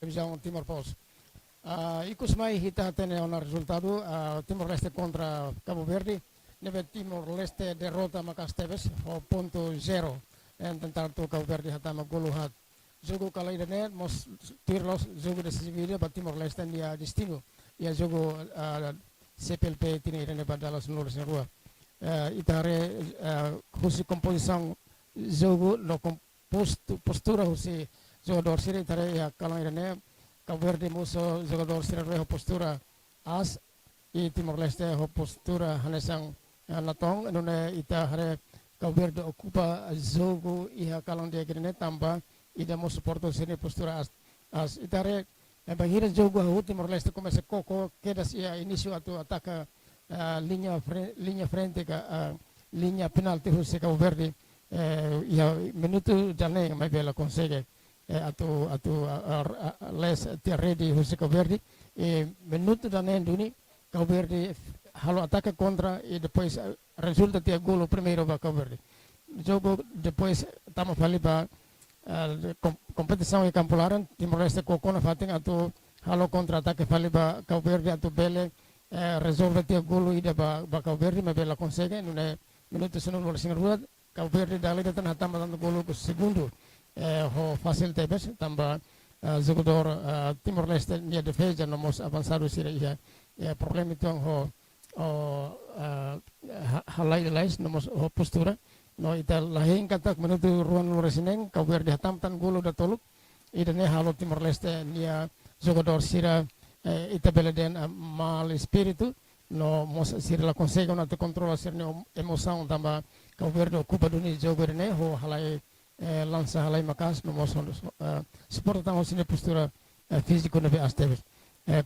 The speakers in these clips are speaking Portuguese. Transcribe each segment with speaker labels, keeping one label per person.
Speaker 1: televisão Timor-Pos. Icos mai hita tene o resultado Timor-Leste contra Cabo Verde. Neve Timor-Leste derrota Macas Teves o ponto zero. Tentar tu Cabo Verde hatama goluhat. Jogo kala irene mos tirlos jogo decisivo ba Timor-Leste dia destino. Ia jogo CPLP tini irene badalas nulis rua. Itare husi composição jogo no postura husi jogador siri itare ya kala irene Cabo Verde muso jogador siri reho postura as e Timor-Leste ho postura hanesang natong nune ita hare Cabo Verde ocupa jogo iha kalang dia kirene tamba ida mo suporto sini postura as itare bahira jogo hu Timor-Leste começa coco quedas ia início atu ataca linha frente ka linha penalti hu Cabo Verde ia minuto jane mai bela consegue atu les tia ready hu Cabo Verde minuto jane duni Cabo Verde halo ataca contra e depois resulta tia gol primeiro para Cabo Verde. Jogo depois tamo fali para competição e campularan Timor-Leste kokona fating atu halo contra ataque fali para Cabo Verde atu bele resolve tia gol ida para Cabo Verde mas bela consegue nune minuto senu bola singa rua Cabo Verde dali datan hatama tanto gol ke segundo ho fácil tebes tamba jogador Timor-Leste nia defesa no mos avançado sira ia problema itu ho halai lais nomos ho postura no ita lahin katak menutu ruan luresineng Cabo Verde hatam tan golo da toluk ida ne halo Timor-Leste nia jogador sira ita beleden mal espiritu no mos sira la consegue na te controla sir ne emoção tamba Cabo Verde ocupa duni jogo ne ho halai lança halai makas no mos sport tamo sine postura físico nebe astebes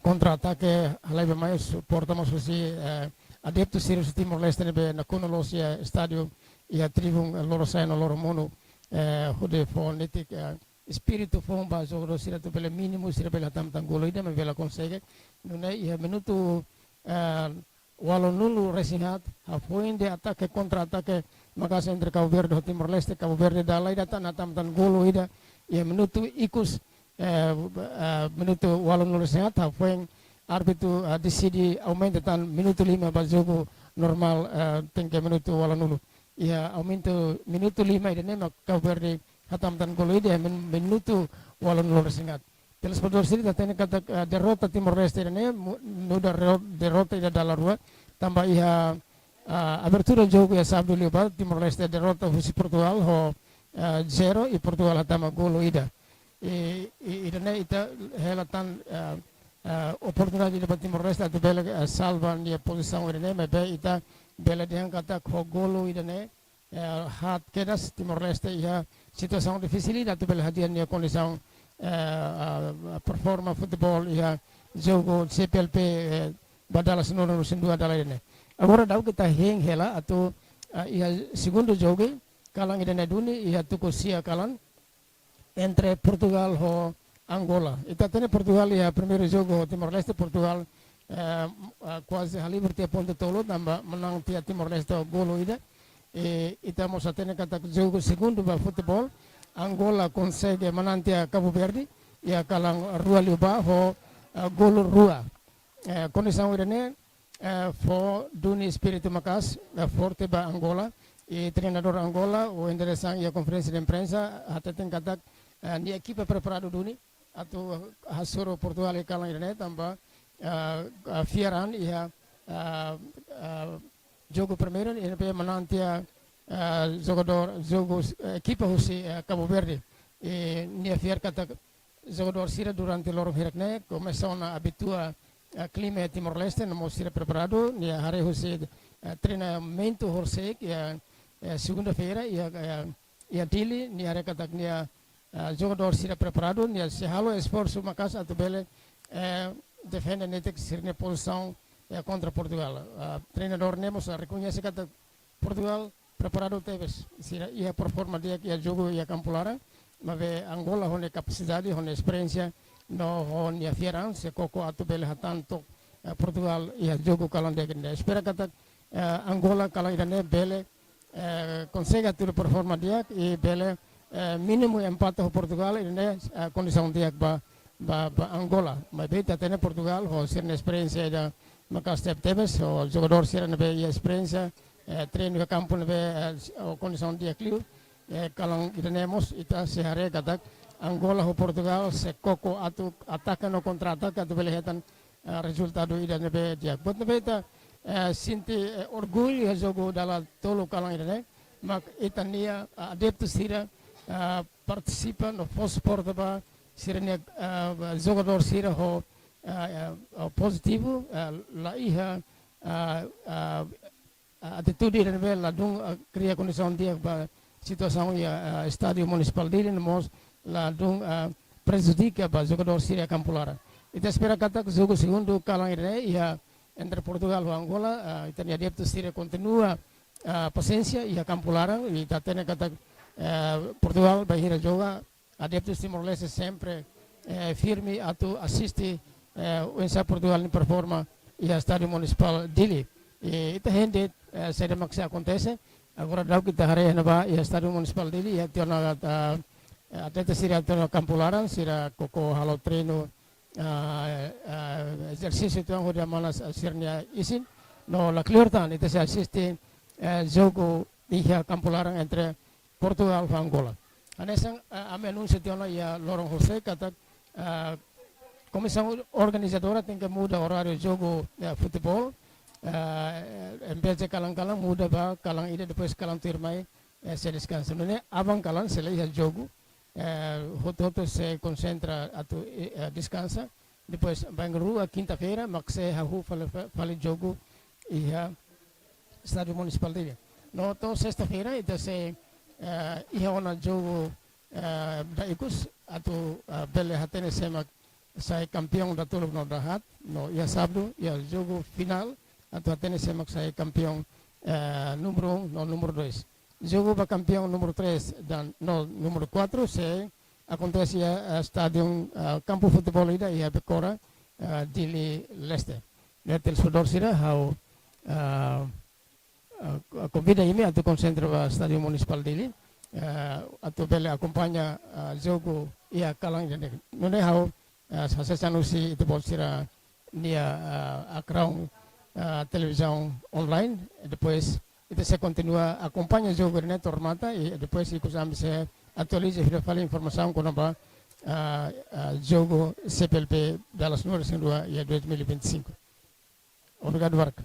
Speaker 1: contra-ataque halai be mais portamos assim adeptos serius Timor-Leste nebe na Kunolosia estádio e a tribun loro sai no loro mono hode fonetic espírito fomba jogo sira to pelo mínimo sira pela tam tangolo ida me vela consegue non é ia minuto walonulu resinhat a point de ataque contra-ataque magas entre Cabo Verde e Timor-Leste Cabo Verde dalai data na tam tangolo ida ia minuto ikus minuto walonulu resinhat a point árbitro decide aumenta tan minuto 5 para jogo normal tem que minuto walonulu ia aumento minuto 5 ida ne Cabo Verde hatam tan gol ida minuto walonulu resinhat pelos pador siri tene kata derrota Timor-Leste ne nuda derrota ida dalla rua tamba ia abertura jogo ya sabdo liba Timor-Leste derrota husi Portugal ho 0 e Portugal hatama gol ida ida ne ita helatan oportunidade de Timor-Leste atu bela salva nia posição ida ne me be ita bela diang kata ko golo ida ne hat kedas Timor-Leste ia situação difícil atu bela hadian nia condição performa futebol ia jogo CPLP badala senono sendua dala ida ne agora dau kita heng hela atu ia segundo jogo kalang ida ne duni ia tu sia kalan entre Portugal ho Angola. Ita tene Portugal ya primeiro jogo Timor-Leste Portugal quase a liberty ponto tolo namba menang tia Timor-Leste golo ida ita mo tene kata jogo segundo ba futebol Angola consegue menang tia Cabo Verde ya kalang rua liba ho golo rua condição ida ne fo duni espírito makas forte ba Angola e treinador Angola o endereçang ya conferência de imprensa até tem kata ni equipe preparado duni atau hasuro Portugal e kalang ida ne tamba Fieran ia jogo primeiro e pe menantia jogador jogo equipa husi Cabo Verde e nia fier kata jogador sira durante loro hirakne começam a habitua clima Timor-Leste no sira preparado nia hari husi treinamento horsek ia segunda-feira ia dili nia hari kata nia jogador sira preparado nia se halo esforço makas atu bele defende netek sirne posição contra Portugal. Treinador Nemos reconhece que Portugal preparado teves. Sira ia performa dia que jogo ia campulara, mas Angola hone capacidade, hone experiência, no hone fieran se coco atu bele tanto Portugal ia jogo calande que espera que Angola calande bele consegue atu performa dia e bele mínimo empate ho Portugal e condição dia ba ba Angola. Mas beta tem Portugal, ou ser na experiência da Macastep Tebes, o jogador ser na experiência, treino no campo na condição de equilíbrio, kalau iremos ita sehari katak Angola ou Portugal se koko atu ataca no contra-ataque atu belehetan resultado ida nebe dia. Buat nebe ita sinti orgulho jogo dala tolo kalang ida mak ita nia adeptos sira participa no posporta ba sira nia jogador sira ho positivo la iha atitude ida nebe la dung cria condição dia ba situação ya estádio municipal dele nós lá dung prejudica para jogador Síria Campulara. Kita espera kata que jogo segundo kalang ini ya entre Portugal e Angola kita ni adeptos Síria continua paciência e Campulara e kita tena kata Portugal bahira joga adeptos Timor-Leste sempre firme atu assiste o Portugal ni performa e estádio municipal dele. E itu hendet saya maksa acontece. Agora dau kita hari na ba ya estádio municipal dele ya tiona atleta Síria tiona Campulara sira koko halo treino exercício então hoje malas sirnia isin no la cleartan itu se assiste jogo dia Campulara entre Portugal e Angola. Anesang amenuncio tiona ya Lorong José kata comissão organizadora tem que mudar horário jogo futebol. Em vez de kalang-kalang muda ba kalang ide depois kalang turmai se descansa. Nune abang kalang se lihat jogo hoto se concentra atu descansa. Depois bangrua quinta-feira makse hahu fale jogo ia estádio municipal dele. No to sexta-feira itu se ia ona jogo da ikus atu bele hatene semak sai campeão da Tuluk no dahat no ia sábado ia jogo final atau até semak saya campeão número 1 no número 2. Jogo para campeão número 3 dan no número 4 se acontece a estádio campo futebol ida e a Becora di Leste. Netel sudor sira how convida imi atau concentra a estádio municipal dele atau bele acompanha jogo ia kalang ida. Nune how sasanusi itu bol sira nia akrau televisão online, depois se continua acompanha o jogo na tormenta e depois se atualiza e fala informação quando vai jogo CPLP Dallas Nunes em 2025. Obrigado, Varca.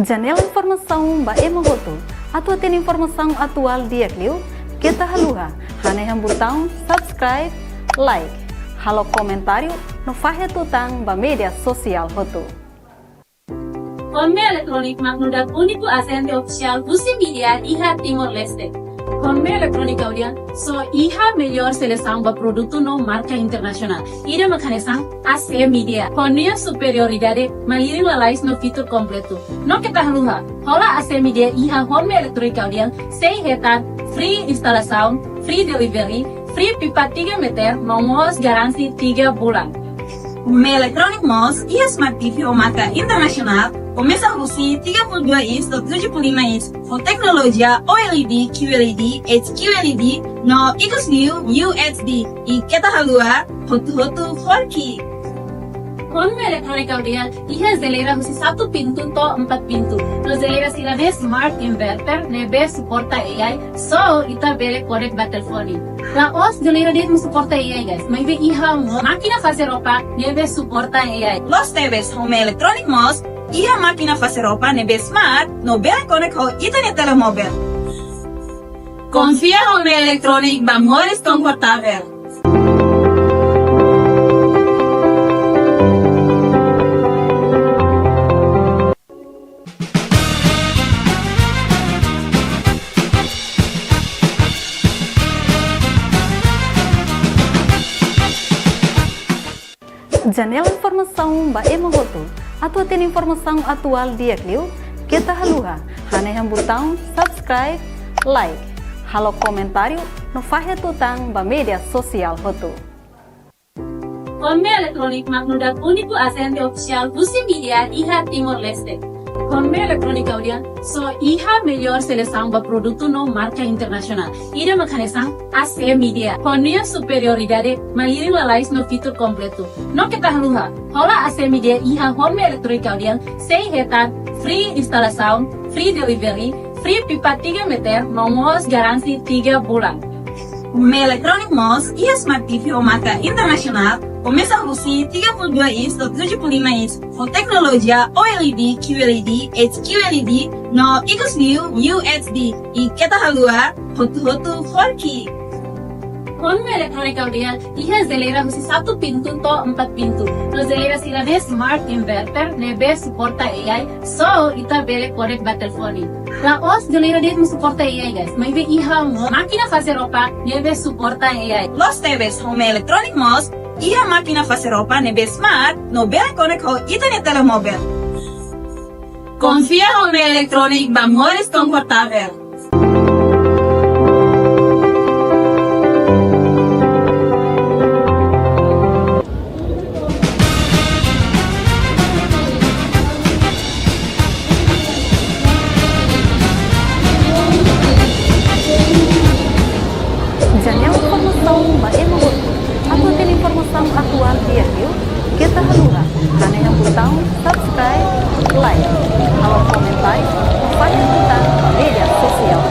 Speaker 2: Janela informação ba Emogoto. Atau tem informação atual dia Clio, kita haluha, hane hambutang, subscribe, like, halo comentário, no fahe tutang ba media sosial hotu.
Speaker 3: Konme elektronik magnudak uniku asente oficial Busi Media iha Timor-Leste. Konme elektronik audian so iha melhor seleção ba produto no marca internacional. Ida makanesang AC Media. Konia superioridade maliri lalais no fitur completo. No kita haluha, hola AC Media iha Konme elektronik audian sei hetan free instalação, free delivery, free pipa 3 meter, nomos garansi 3 bulan.
Speaker 4: Uma Electronic Mos e a Smart TV ou marca internacional começa a Rusi 32 inch do 35 inch com tecnologia OLED, QLED, HQLED no exclusive UHD e kita halua hotu 4K.
Speaker 3: Konme elektronik audian iha zelera husi 1 pintu to 4 pintu. No zelera sila be smart inverter nebe suporta AI so ita bele connect ba telefoni. La os zelera det suporta AI guys. May be iha mo máquina fazer roupa nebe suporta AI.
Speaker 4: Los TVs Home Electronic Mos e a máquina fazer roupa nebe smart no bele connect ho internet telemóvel. Confia Home Electronic ba mores confortável.
Speaker 2: Janela informação ba Emogoto. Atau tem informação atual dia Clio, kita haluha, hane hambutang, subscribe, like, halo comentário, no fahe tutang ba media sosial hotu.
Speaker 3: Konme elektronik magnudak uniku asente official Busi Media Iha Timor Leste. Konme elektronik audian so iha melhor seleção para produto no marca internacional. Ida makanesang AC Media. Konnya superioridade maliri lalais no fitur completo. No kita haluha. Hola AC Media iha konme elektronik audian 6 hektar free instalação, free delivery, free pipa 3 meter, nomos garansi 3 bulan.
Speaker 4: Uma Electronic Mos e a Smart TV ou marca internacional começa a produzir 32 inch do 75 inch com tecnologia OLED, QLED, HQLED no XView UHD e kita halua hotu 4K.
Speaker 3: Konme elektronik audian iha zeleira husi 1 pintu to 4 pintu. No zeleira sirabe smart inverter nebe suporta AI so ita bele korek batelfoni. La os zeleira det suporta AI guys. Mas ve iha mo máquina fazer roupa nebe suporta AI.
Speaker 4: Los TVs Home Electronic Mos e a máquina fazer roupa nebe smart no bele connect ho internet telemóvel. Confia Home Electronic bamores confortável.
Speaker 2: Jangan informação Baemogoto atau informação atual dia yuk kita halura hanya yang butang subscribe like kalau komentar pada tentang media sosial.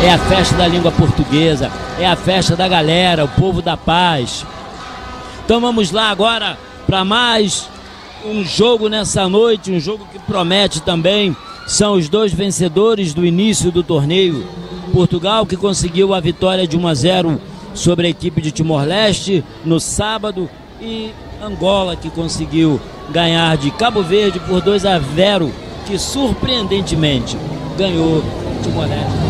Speaker 5: é a festa da língua portuguesa, é a festa da galera, o povo da paz. Então vamos lá agora para mais um jogo nessa noite, um jogo que promete também. São os dois vencedores do início do torneio. Portugal, que conseguiu a vitória de 1-0 sobre a equipe de Timor-Leste no sábado, e Angola, que conseguiu ganhar de Cabo Verde por 2-0, que surpreendentemente ganhou Timor-Leste.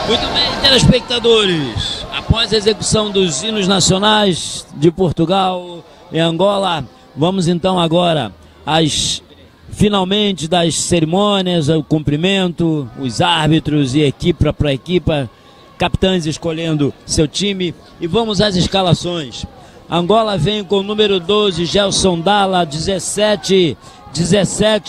Speaker 5: Muito bem, telespectadores, após a execução dos hinos nacionais de Portugal e Angola, vamos então agora finalmente das cerimônias, o cumprimento, os árbitros e equipe para equipe, capitães escolhendo seu time, e vamos às escalações. Angola vem com o número 12, Gelson Dalla, 17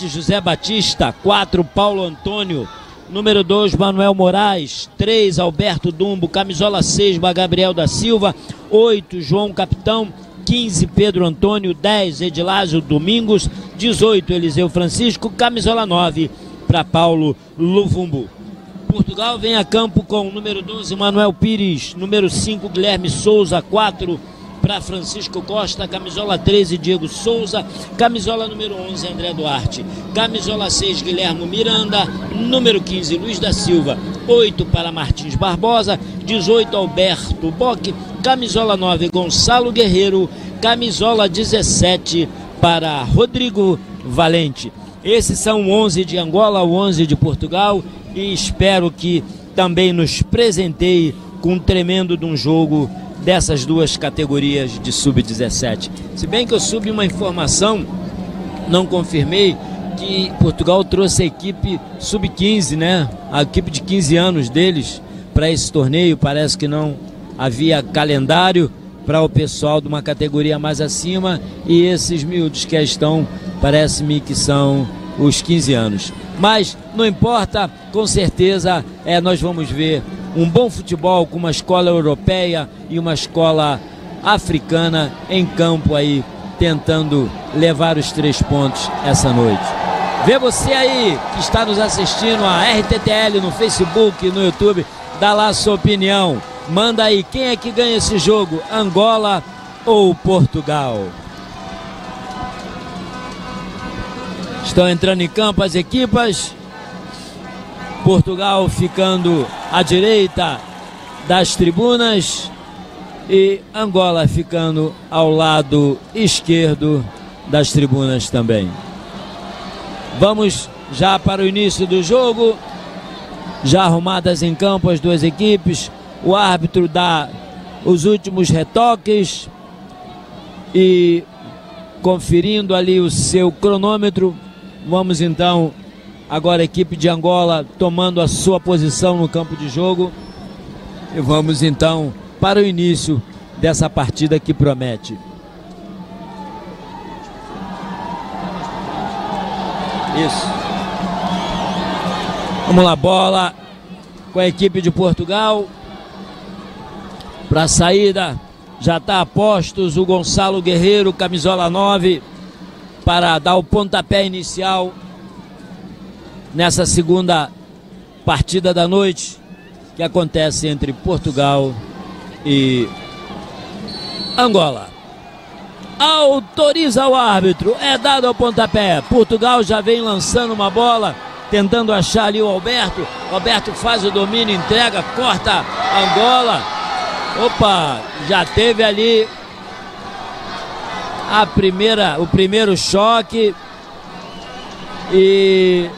Speaker 5: José Batista, 4 Paulo Antônio, número 2, Manuel Moraes, 3, Alberto Dumbo, camisola 6, Gabriel da Silva, 8, João Capitão, 15, Pedro Antônio, 10, Edilásio Domingos, 18, Eliseu Francisco, camisola 9, para Paulo Luvumbu. Portugal vem a campo com o número 12, Manuel Pires, número 5, Guilherme Souza, 4, para Francisco Costa, camisola 13, Diego Souza, camisola número 11, André Duarte, camisola 6, Guilherme Miranda, número 15, Luiz da Silva, 8 para Martins Barbosa, 18, Alberto Bock, camisola 9, Gonçalo Guerreiro, camisola 17 para Rodrigo Valente. Esses são 11 de Angola, o 11 de Portugal, e espero que também nos presenteie com um tremendo de um jogo dessas duas categorias de sub-17. Se bem que eu soube uma informação, não confirmei, que Portugal trouxe a equipe sub-15, né? A equipe de 15 anos deles para esse torneio. Parece que não havia calendário para o pessoal de uma categoria mais acima, e esses miúdos que estão, parece-me que são os 15 anos. Mas não importa, com certeza nós vamos ver um bom futebol com uma escola europeia e uma escola africana em campo aí, tentando levar os 3 pontos essa noite. Vê você aí que está nos assistindo a RTTL no Facebook, no YouTube, dá lá a sua opinião. Manda aí, quem é que ganha esse jogo? Angola ou Portugal? Estão entrando em campo as equipas. Portugal ficando à direita das tribunas e Angola ficando ao lado esquerdo das tribunas também. Vamos já para o início do jogo. Já arrumadas em campo as duas equipes. O árbitro dá os últimos retoques e conferindo ali o seu cronômetro. Vamos então, agora a equipe de Angola tomando a sua posição no campo de jogo. E vamos então para o início dessa partida que promete. Isso. Vamos lá, bola com a equipe de Portugal. Para a saída, já está a postos o Gonçalo Guerreiro, camisola 9, para dar o pontapé inicial nessa segunda partida da noite, que acontece entre Portugal e Angola. Autoriza o árbitro, é dado ao pontapé. Portugal já vem lançando uma bola, tentando achar ali o Alberto. Alberto faz o domínio, entrega, corta Angola. Opa, já teve ali o primeiro choque e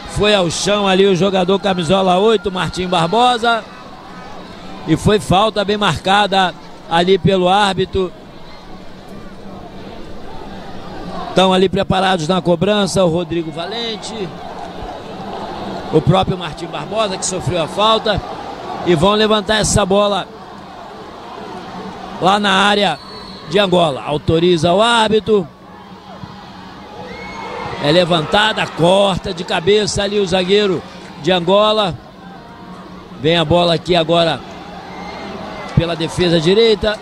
Speaker 5: foi ao chão ali o jogador camisola 8, Martim Barbosa, e foi falta bem marcada ali pelo árbitro. Estão ali preparados na cobrança o Rodrigo Valente, o próprio Martim Barbosa, que sofreu a falta, e vão levantar essa bola lá na área de Angola. Autoriza o árbitro. É levantada, corta de cabeça ali o zagueiro de Angola. Vem a bola aqui agora pela defesa direita.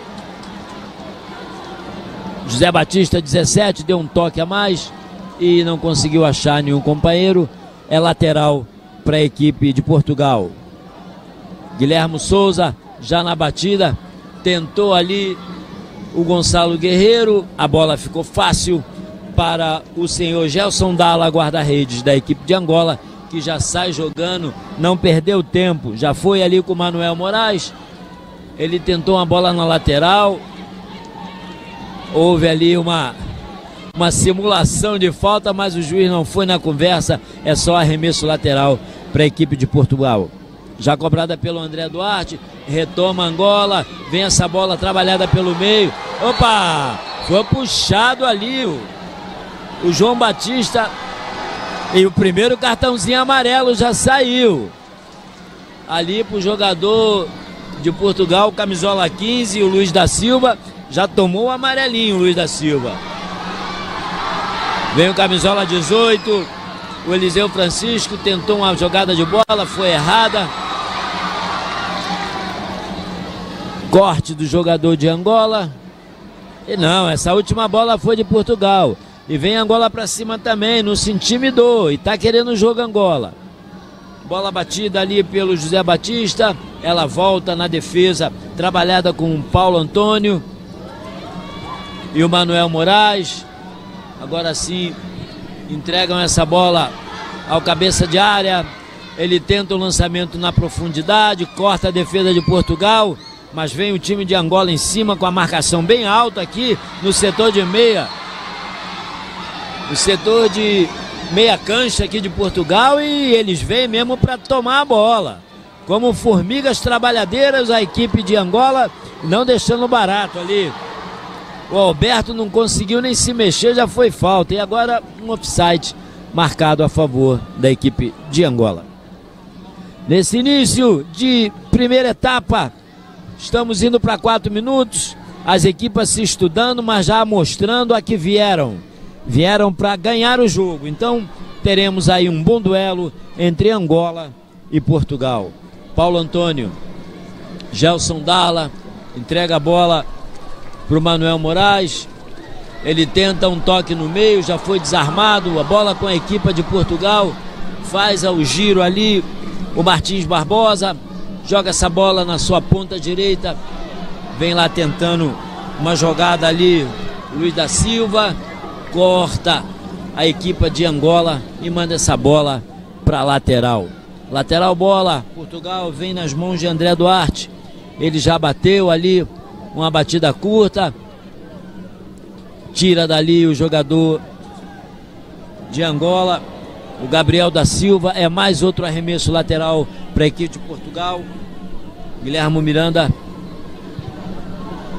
Speaker 5: José Batista, 17, deu um toque a mais e não conseguiu achar nenhum companheiro. É lateral para a equipe de Portugal. Guilherme Souza já na batida, tentou ali o Gonçalo Guerreiro, a bola ficou fácil para o senhor Gelson Dalla, guarda-redes da equipe de Angola, que já sai jogando, não perdeu tempo, já foi ali com o Manuel Moraes. Ele tentou uma bola na lateral, houve ali uma simulação de falta, mas o juiz não foi na conversa, é só arremesso lateral para a equipe de Portugal. Já cobrada pelo André Duarte, retoma Angola, vem essa bola trabalhada pelo meio. Opa! Foi puxado ali o João Batista e o primeiro cartãozinho amarelo já saiu. Ali para o jogador de Portugal, camisola 15, o Luiz da Silva, já tomou o amarelinho o Luiz da Silva. Vem o camisola 18, o Eliseu Francisco tentou uma jogada de bola, foi errada. Corte do jogador de Angola. E não, essa última bola foi de Portugal. E vem Angola para cima também, não se intimidou e tá querendo o jogo Angola. Bola batida ali pelo José Batista. Ela volta na defesa, trabalhada com o Paulo Antônio e o Manuel Moraes. Agora sim, entregam essa bola ao cabeça de área. Ele tenta o lançamento na profundidade, corta a defesa de Portugal. Mas vem o time de Angola em cima com a marcação bem alta aqui no setor de meia. O setor de meia cancha aqui de Portugal, e eles vêm mesmo para tomar a bola. Como formigas trabalhadeiras, a equipe de Angola não deixando barato ali. O Alberto não conseguiu nem se mexer, já foi falta. E agora um offside marcado a favor da equipe de Angola. Nesse início de primeira etapa, estamos indo para 4 minutos. As equipas se estudando, mas já mostrando a que vieram. Vieram para ganhar o jogo. Então teremos aí um bom duelo entre Angola e Portugal. Paulo Antônio, Gelson Darla, entrega a bola para o Manuel Moraes. Ele tenta um toque no meio, já foi desarmado. A bola com a equipe de Portugal. Faz o giro ali o Martins Barbosa. Joga essa bola na sua ponta direita. Vem lá tentando uma jogada ali Luiz da Silva. Corta a equipe de Angola e manda essa bola para lateral. Lateral bola, Portugal vem nas mãos de André Duarte. Ele já bateu ali uma batida curta. Tira dali o jogador de Angola. O Gabriel da Silva. É mais outro arremesso lateral para a equipe de Portugal. Guilherme Miranda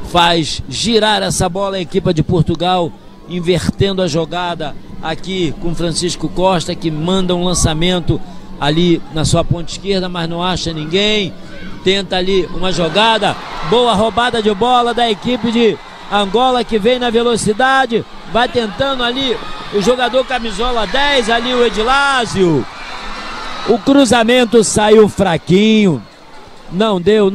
Speaker 5: faz girar essa bola a equipe de Portugal, invertendo a jogada aqui com Francisco Costa, que manda um lançamento ali na sua ponta esquerda, mas não acha ninguém. Tenta ali uma jogada, boa roubada de bola da equipe de Angola, que vem na velocidade, vai tentando ali o jogador camisola 10, ali o Edilásio. O cruzamento saiu fraquinho, não deu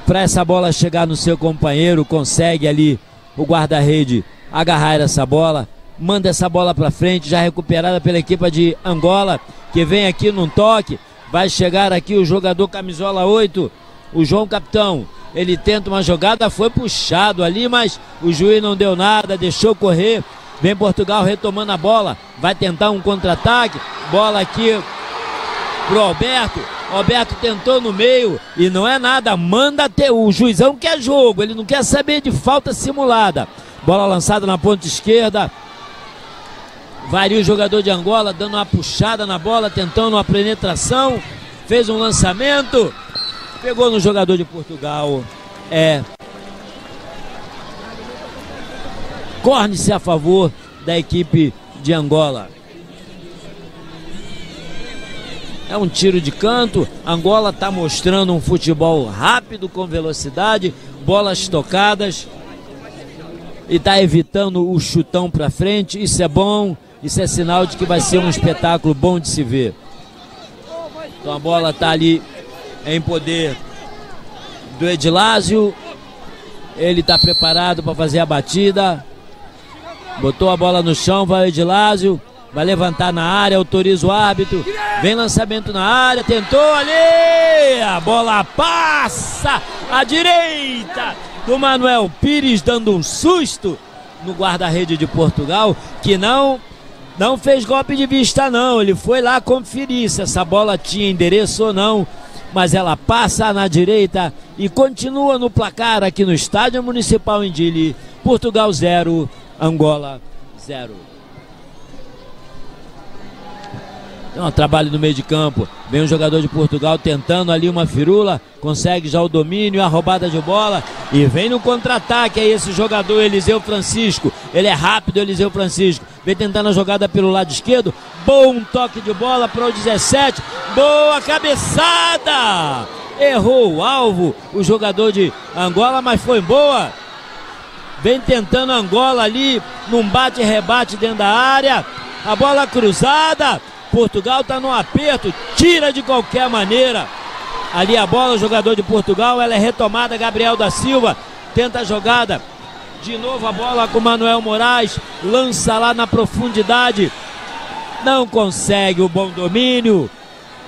Speaker 5: para essa bola chegar no seu companheiro. Consegue ali o guarda-rede agarrar essa bola, manda essa bola para frente, já recuperada pela equipe de Angola, que vem aqui num toque. Vai chegar aqui o jogador camisola 8, o João Capitão. Ele tenta uma jogada, foi puxado ali, mas o juiz não deu nada, deixou correr. Vem Portugal retomando a bola, vai tentar um contra-ataque. Bola aqui pro Alberto. Alberto tentou no meio e não é nada, manda ter. O juizão quer jogo, ele não quer saber de falta simulada. Bola lançada na ponta esquerda. Varia o jogador de Angola, dando uma puxada na bola, tentando uma penetração. Fez um lançamento, pegou no jogador de Portugal. Corne-se a favor da equipe de Angola. É um tiro de canto. Angola está mostrando um futebol rápido, com velocidade, bolas tocadas, e está evitando o chutão para frente. Isso é bom, isso é sinal de que vai ser um espetáculo bom de se ver. Então a bola está ali em poder do Edilásio. Ele está preparado para fazer a batida. Botou a bola no chão, vai o Edilásio. Vai levantar na área, autoriza o árbitro. Vem lançamento na área, tentou ali. A bola passa à direita do Manuel Pires, dando um susto no guarda-rede de Portugal, que não fez golpe de vista não. Ele foi lá conferir se essa bola tinha endereço ou não, mas ela passa na direita e continua no placar aqui no Estádio Municipal em Dili. Portugal 0, Angola 0. Trabalho no meio de campo. Vem um jogador de Portugal tentando ali uma firula. Consegue já o domínio, a roubada de bola. E vem no contra-ataque aí esse jogador, Eliseu Francisco. Ele é rápido, Eliseu Francisco. Vem tentando a jogada pelo lado esquerdo. Bom toque de bola para o 17. Boa cabeçada. Errou o alvo o jogador de Angola, mas foi boa. Vem tentando Angola ali num bate-rebate dentro da área. A bola cruzada. Portugal está no aperto, tira de qualquer maneira. Ali a bola, o jogador de Portugal, ela é retomada, Gabriel da Silva tenta a jogada. De novo a bola com Manuel Moraes, lança lá na profundidade. Não consegue o bom domínio.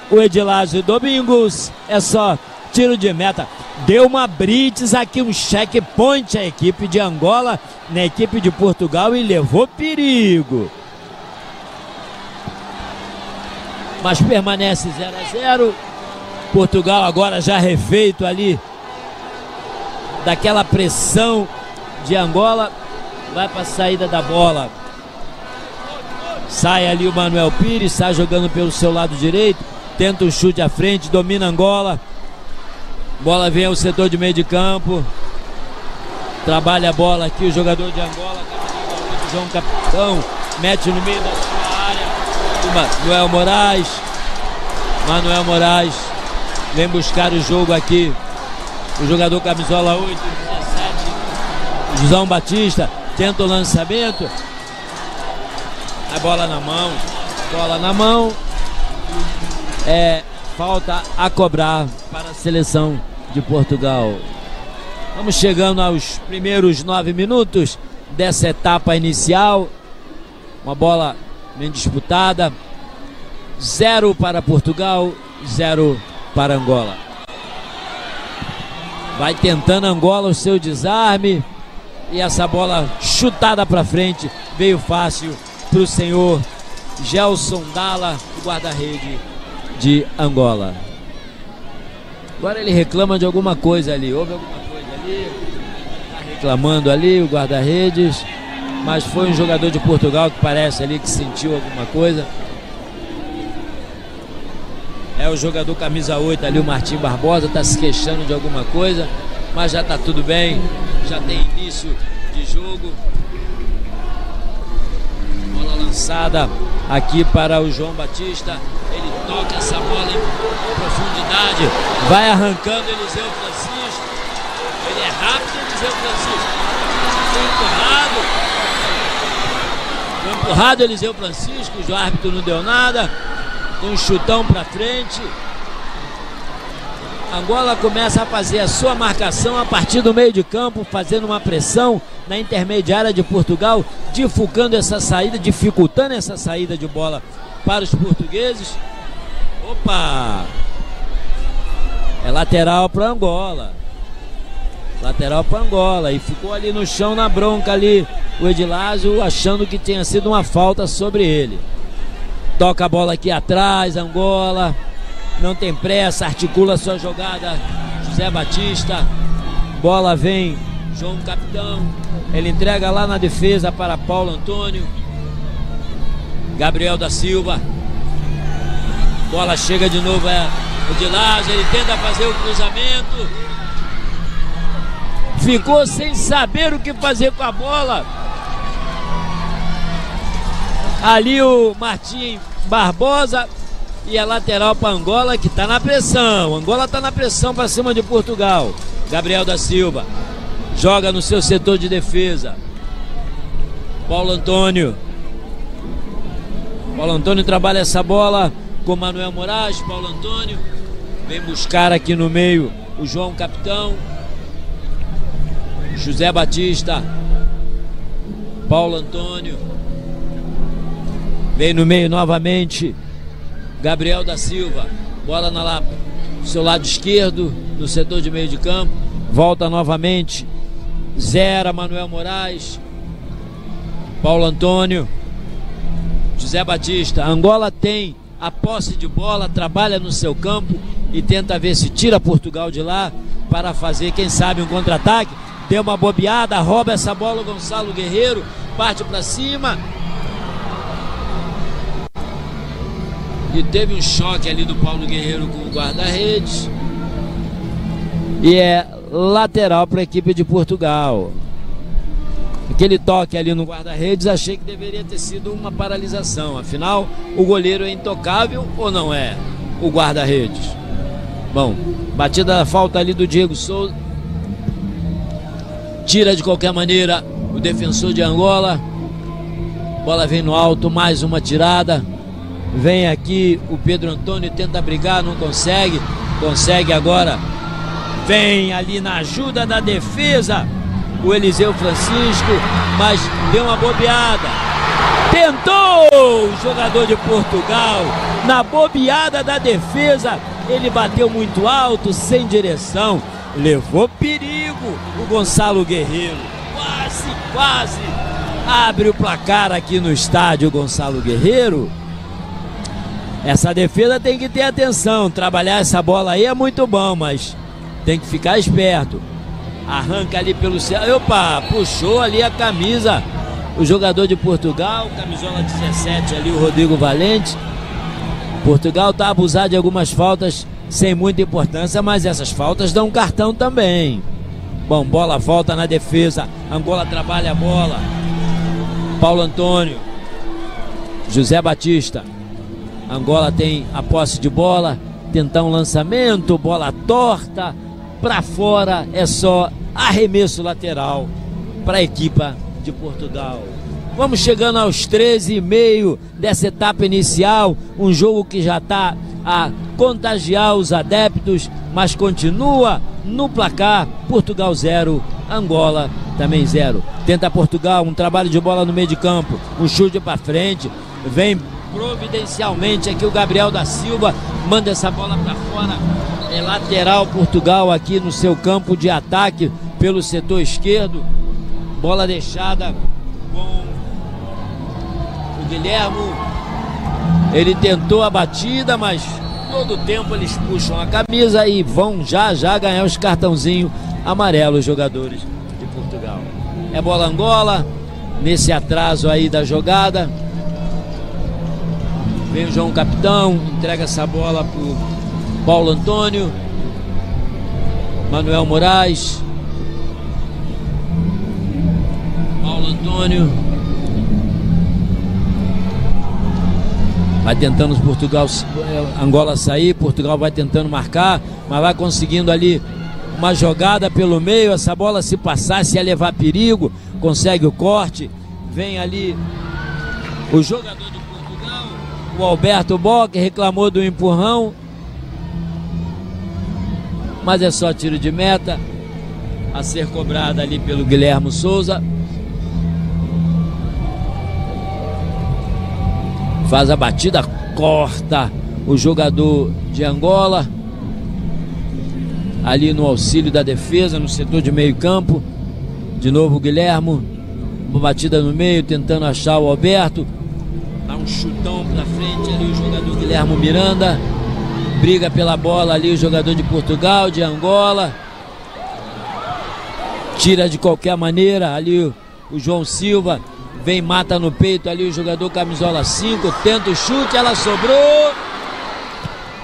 Speaker 5: O Edilásio Domingos, é só tiro de meta. Deu uma blitz aqui, um checkpoint a equipe de Angola na equipe de Portugal e levou perigo. Mas permanece 0-0. Portugal agora já refeito ali daquela pressão de Angola. Vai para a saída da bola. Sai ali o Manuel Pires, sai jogando pelo seu lado direito. Tenta um chute à frente, domina Angola. Bola vem ao setor de meio de campo. Trabalha a bola aqui o jogador de Angola, João Capitão. Mete no meio da sua área. Manuel Moraes vem buscar o jogo aqui. O jogador camisola 8, 17, João Batista tenta o lançamento. A bola na mão. Bola na mão. Falta a cobrar para a seleção de Portugal. Vamos chegando aos primeiros 9 minutos dessa etapa inicial. Uma bola bem disputada. 0 para Portugal, 0 para Angola. Vai tentando Angola o seu desarme. E essa bola chutada para frente veio fácil para o senhor Gelson Dalla, o guarda-rede de Angola. Agora ele reclama de alguma coisa ali. Houve alguma coisa ali. Está reclamando ali o guarda-redes. Mas foi um jogador de Portugal que parece ali que sentiu alguma coisa. É o jogador camisa 8 ali, o Martim Barbosa, está se queixando de alguma coisa. Mas já está tudo bem. Já tem início de jogo. Bola lançada aqui para o João Batista. Ele toca essa bola em profundidade. Vai arrancando Eliseu Francisco. Ele é rápido, Eliseu Francisco. Foi empurrado Eliseu Francisco. O árbitro não deu nada. Tem um chutão para frente. Angola começa a fazer a sua marcação a partir do meio de campo, fazendo uma pressão na intermediária de Portugal, dificultando essa saída de bola para os portugueses. Opa! É lateral para Angola. Lateral para Angola. E ficou ali no chão na bronca ali o Edilásio, achando que tinha sido uma falta sobre ele. Toca a bola aqui atrás, Angola. Não tem pressa, articula a sua jogada. José Batista. Bola vem, João Capitão. Ele entrega lá na defesa para Paulo Antônio. Gabriel da Silva. Bola chega de novo, o de Lázaro. Ele tenta fazer o cruzamento. Ficou sem saber o que fazer com a bola. Ali o Martim Barbosa. E a lateral para Angola, que está na pressão. Angola está na pressão para cima de Portugal. Gabriel da Silva joga no seu setor de defesa. Paulo Antônio. Paulo Antônio trabalha essa bola com Manuel Moraes. Paulo Antônio vem buscar aqui no meio o João Capitão. José Batista. Paulo Antônio. Vem no meio novamente Gabriel da Silva. Bola na seu lado esquerdo, no setor de meio de campo. Volta novamente. Zera Manuel Moraes. Paulo Antônio. José Batista. Angola tem a posse de bola, trabalha no seu campo e tenta ver se tira Portugal de lá para fazer, quem sabe, um contra-ataque. Deu uma bobeada, rouba essa bola o Gonçalo Guerreiro, parte para cima. E teve um choque ali do Paulo Guerreiro com o guarda-redes. E é lateral para a equipe de Portugal. Aquele toque ali no guarda-redes, achei que deveria ter sido uma paralisação. Afinal, o goleiro é intocável ou não é? O guarda-redes. Bom, batida da falta ali do Diego Souza. Tira de qualquer maneira o defensor de Angola. Bola vem no alto, mais uma tirada. Vem aqui o Pedro Antônio, tenta brigar, não consegue. Consegue agora. Vem ali na ajuda da defesa o Eliseu Francisco, mas deu uma bobeada. Tentou o jogador de Portugal. Na bobeada da defesa, ele bateu muito alto, sem direção. Levou perigo o Gonçalo Guerreiro. Quase abre o placar aqui no estádio Gonçalo Guerreiro. Essa defesa tem que ter atenção. Trabalhar essa bola aí é muito bom, mas tem que ficar esperto. Arranca ali pelo céu. Opa, puxou ali a camisa o jogador de Portugal, camisola 17 ali, o Rodrigo Valente. Portugal está abusado de algumas faltas sem muita importância, mas essas faltas dão cartão também. Bom, bola volta na defesa. Angola trabalha a bola. Paulo Antônio. José Batista. Angola tem a posse de bola. Tentar um lançamento. Bola torta. Para fora é só arremesso lateral para a equipe de Portugal. Vamos chegando aos 13h30 dessa etapa inicial, um jogo que já está a contagiar os adeptos, mas continua no placar. Portugal 0, Angola também 0. Tenta Portugal, um trabalho de bola no meio de campo, um chute para frente, vem providencialmente aqui o Gabriel da Silva, manda essa bola para fora, é lateral Portugal aqui no seu campo de ataque pelo setor esquerdo, bola deixada com o Guilhermo, ele tentou a batida, mas todo tempo eles puxam a camisa e vão já ganhar os cartãozinhos amarelos, os jogadores de Portugal. É bola Angola, nesse atraso aí da jogada. Vem o João Capitão, entrega essa bola pro Paulo Antônio, Manuel Moraes, Paulo Antônio, vai tentando Angola sair, Portugal vai tentando marcar, mas vai conseguindo ali uma jogada pelo meio, essa bola se passasse ia levar perigo, consegue o corte, vem ali o jogador de Portugal, o Alberto Bock, reclamou do empurrão, mas é só tiro de meta a ser cobrada ali pelo Guilherme Souza. Faz a batida, corta o jogador de Angola ali no auxílio da defesa, no setor de meio campo. De novo o Guilherme, uma batida no meio, tentando achar o Alberto, dá um chutão pra frente ali o jogador Guilherme Miranda, briga pela bola ali o jogador de Portugal, de Angola, tira de qualquer maneira ali o João Silva, vem, mata no peito ali o jogador camisola 5, tenta o chute, ela sobrou,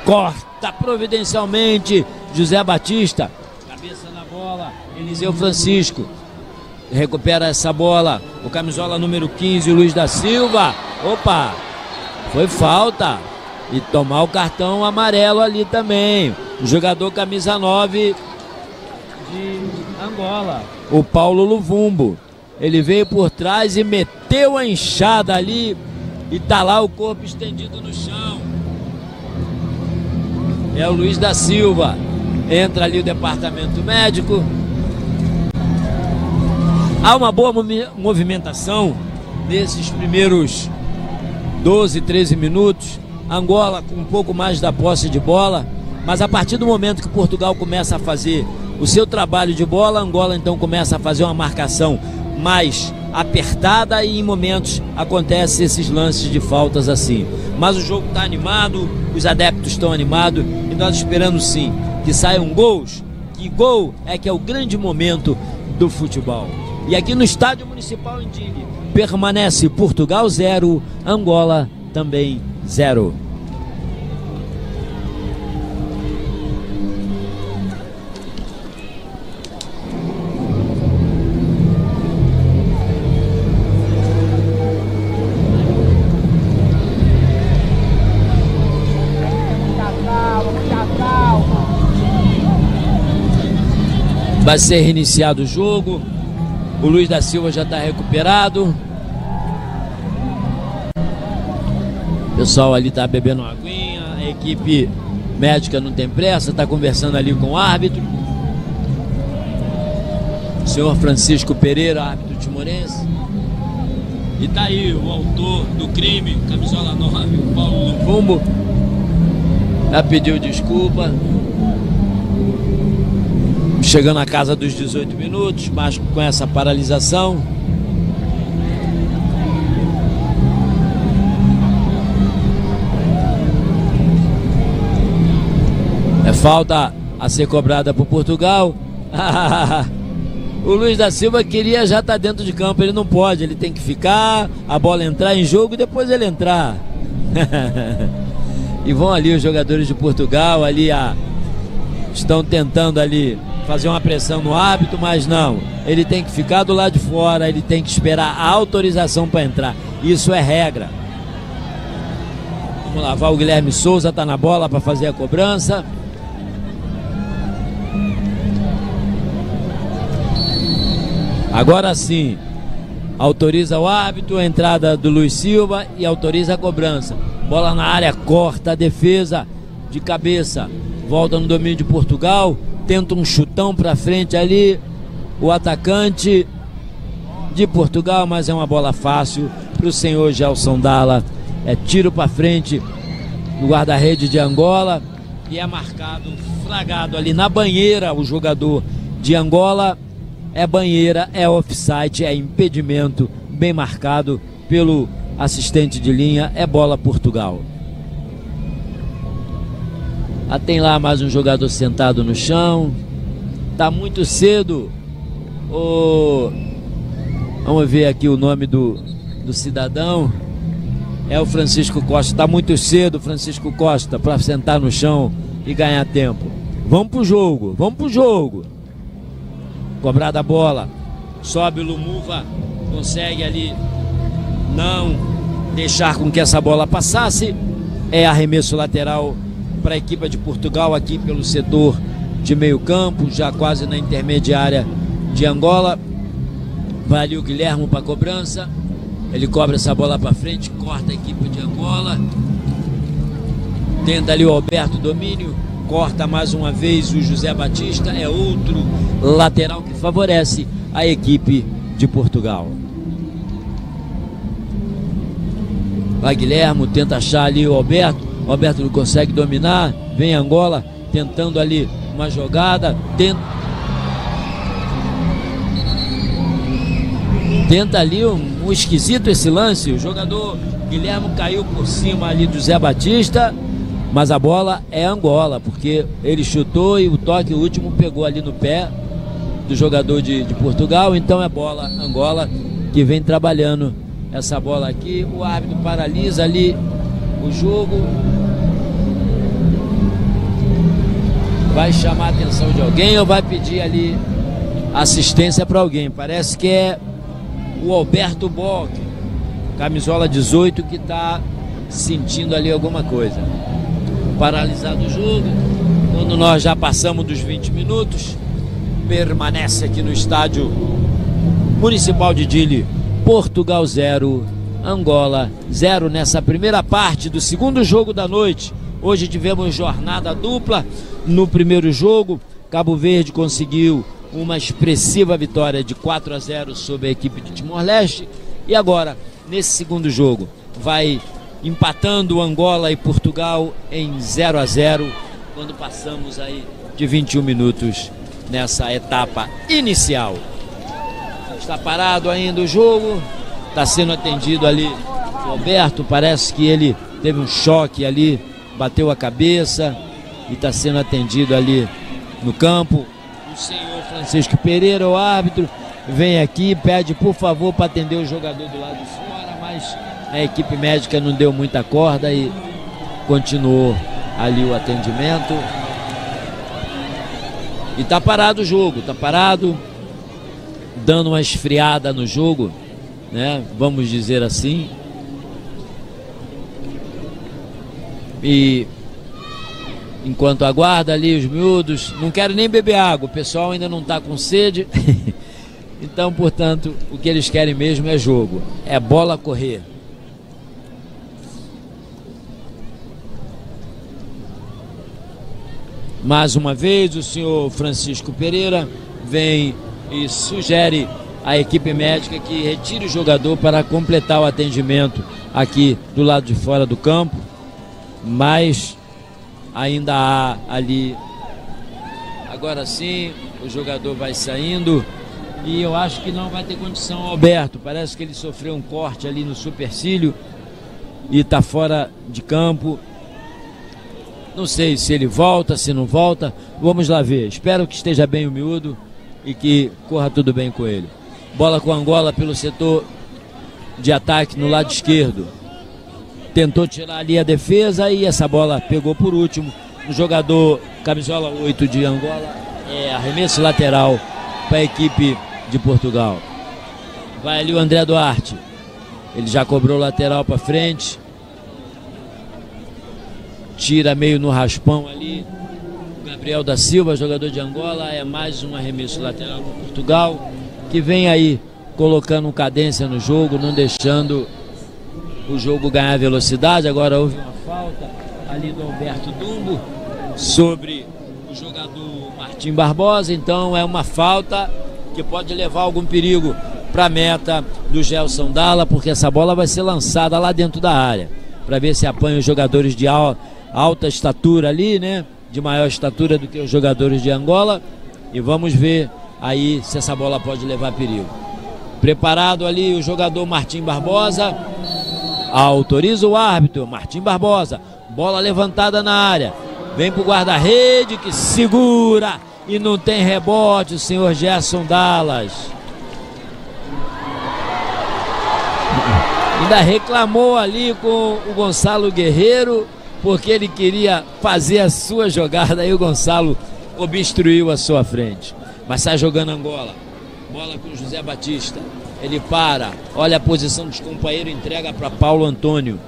Speaker 5: corta providencialmente José Batista, cabeça na bola, Eliseu Francisco, recupera essa bola, o camisola número 15, Luiz da Silva, opa, foi falta, e tomar o cartão amarelo ali também, o jogador camisa 9 de Angola, o Paulo Luvumbo. Ele veio por trás e meteu a enxada ali e tá lá o corpo estendido no chão. É o Luiz da Silva. Entra ali o departamento médico. Há uma boa movimentação nesses primeiros 12, 13 minutos. Angola com um pouco mais da posse de bola, mas a partir do momento que Portugal começa a fazer o seu trabalho de bola, Angola então começa a fazer uma marcação mais apertada e em momentos acontecem esses lances de faltas assim. Mas o jogo está animado, os adeptos estão animados e nós esperamos sim que saiam gols, que gol é que é o grande momento do futebol. E aqui no Estádio Municipal em Dili permanece Portugal 0, Angola também 0. Vai ser reiniciado o jogo. O Luiz da Silva já está recuperado. O pessoal ali está bebendo uma aguinha. A equipe médica não tem pressa, está conversando ali com o árbitro. O senhor Francisco Pereira, árbitro timorense. E tá aí o autor do crime, camisola 9, o Paulo Luvumbo. Já pediu desculpa. Chegando à casa dos 18 minutos, mas com essa paralisação. É falta a ser cobrada por Portugal. O Luiz da Silva queria já estar dentro de campo, ele não pode, ele tem que ficar, a bola entrar em jogo e depois ele entrar. E vão ali os jogadores de Portugal, ali estão tentando ali fazer uma pressão no árbitro, mas não, ele tem que ficar do lado de fora, ele tem que esperar a autorização para entrar, isso é regra. Vamos lá, o Guilherme Souza está na bola para fazer a cobrança. Agora sim, autoriza o árbitro a entrada do Luiz Silva e autoriza a cobrança. Bola na área, corta a defesa de cabeça, volta no domínio de Portugal, tenta um chutão para frente ali, o atacante de Portugal, mas é uma bola fácil para o senhor Gelson Dalla. É tiro para frente do guarda-rede de Angola e é marcado, flagrado ali na banheira. O jogador de Angola é banheira, é offside, é impedimento, bem marcado pelo assistente de linha, é bola Portugal. Tem lá mais um jogador sentado no chão, tá muito cedo. Vamos ver aqui o nome do cidadão. É o Francisco Costa. Está muito cedo, Francisco Costa, para sentar no chão e ganhar tempo. Vamos pro jogo, vamos pro jogo. Cobrada a bola, sobe o Lumuva, consegue ali não deixar com que essa bola passasse. É arremesso lateral para a equipe de Portugal aqui pelo setor de meio campo, já quase na intermediária de Angola. Vai ali o Guilherme para a cobrança. Ele cobra essa bola para frente, corta a equipe de Angola. Tenta ali o Alberto domínio, corta mais uma vez o José Batista. É outro lateral que favorece a equipe de Portugal. Vai Guilherme, tenta achar ali o Alberto. O Alberto não consegue dominar. Vem Angola tentando ali uma jogada. Tenta ali um esquisito esse lance. O jogador Guilherme caiu por cima ali do Zé Batista, mas a bola é Angola, porque ele chutou e o toque último pegou ali no pé do jogador de Portugal. Então é bola Angola que vem trabalhando essa bola aqui. O árbitro paralisa ali o jogo, vai chamar a atenção de alguém ou vai pedir ali assistência para alguém. Parece que é o Alberto Bock, camisola 18, que está sentindo ali alguma coisa. Paralisado o jogo, quando nós já passamos dos 20 minutos, permanece aqui no estádio Municipal de Dili, Portugal 0, Angola 0, nessa primeira parte do segundo jogo da noite. Hoje tivemos jornada dupla. No primeiro jogo, Cabo Verde conseguiu uma expressiva vitória de 4-0 sobre a equipe de Timor-Leste. E agora, nesse segundo jogo, vai empatando Angola e Portugal em 0-0, quando passamos aí de 21 minutos nessa etapa inicial. Está parado ainda o jogo, está sendo atendido ali o Alberto, parece que ele teve um choque ali, bateu a cabeça e está sendo atendido ali no campo. O senhor Francisco Pereira, o árbitro, vem aqui, pede por favor para atender o jogador do lado de fora, mas a equipe médica não deu muita corda e continuou ali o atendimento. E tá parado o jogo, tá parado, dando uma esfriada no jogo, né? Vamos dizer assim. E enquanto aguarda ali os miúdos, não querem nem beber água, o pessoal ainda não está com sede. Então, portanto, o que eles querem mesmo é jogo, é bola correr. Mais uma vez, o senhor Francisco Pereira vem e sugere à equipe médica que retire o jogador para completar o atendimento aqui do lado de fora do campo, mas ainda há ali. Agora sim, o jogador vai saindo e eu acho que não vai ter condição. Alberto, parece que ele sofreu um corte ali no supercílio e está fora de campo. Não sei se ele volta, se não volta. Vamos lá ver. Espero que esteja bem o miúdo e que corra tudo bem com ele. Bola com Angola pelo setor de ataque no lado esquerdo. Tentou tirar ali a defesa e essa bola pegou por último. O jogador camisola 8 de Angola. É arremesso lateral para a equipe de Portugal. Vai ali o André Duarte. Ele já cobrou lateral para frente. Tira meio no raspão ali. Gabriel da Silva, jogador de Angola. É mais um arremesso lateral para Portugal, que vem aí colocando cadência no jogo, não deixando o jogo ganhar velocidade. Agora houve uma falta ali do Alberto Dumbo sobre o jogador Martim Barbosa, então é uma falta que pode levar algum perigo para a meta do Gelson Dalla, porque essa bola vai ser lançada lá dentro da área, para ver se apanha os jogadores de alta estatura ali, né? De maior estatura do que os jogadores de Angola, e vamos ver aí se essa bola pode levar perigo. Preparado ali o jogador Martim Barbosa, autoriza o árbitro, Martim Barbosa, bola levantada na área, vem pro guarda-rede que segura e não tem rebote, o senhor Gerson Dallas. Ainda reclamou ali com o Gonçalo Guerreiro, porque ele queria fazer a sua jogada, aí o Gonçalo obstruiu a sua frente. Mas sai jogando Angola, bola com o José Batista, ele para, olha a posição dos companheiros, entrega para Paulo Antônio.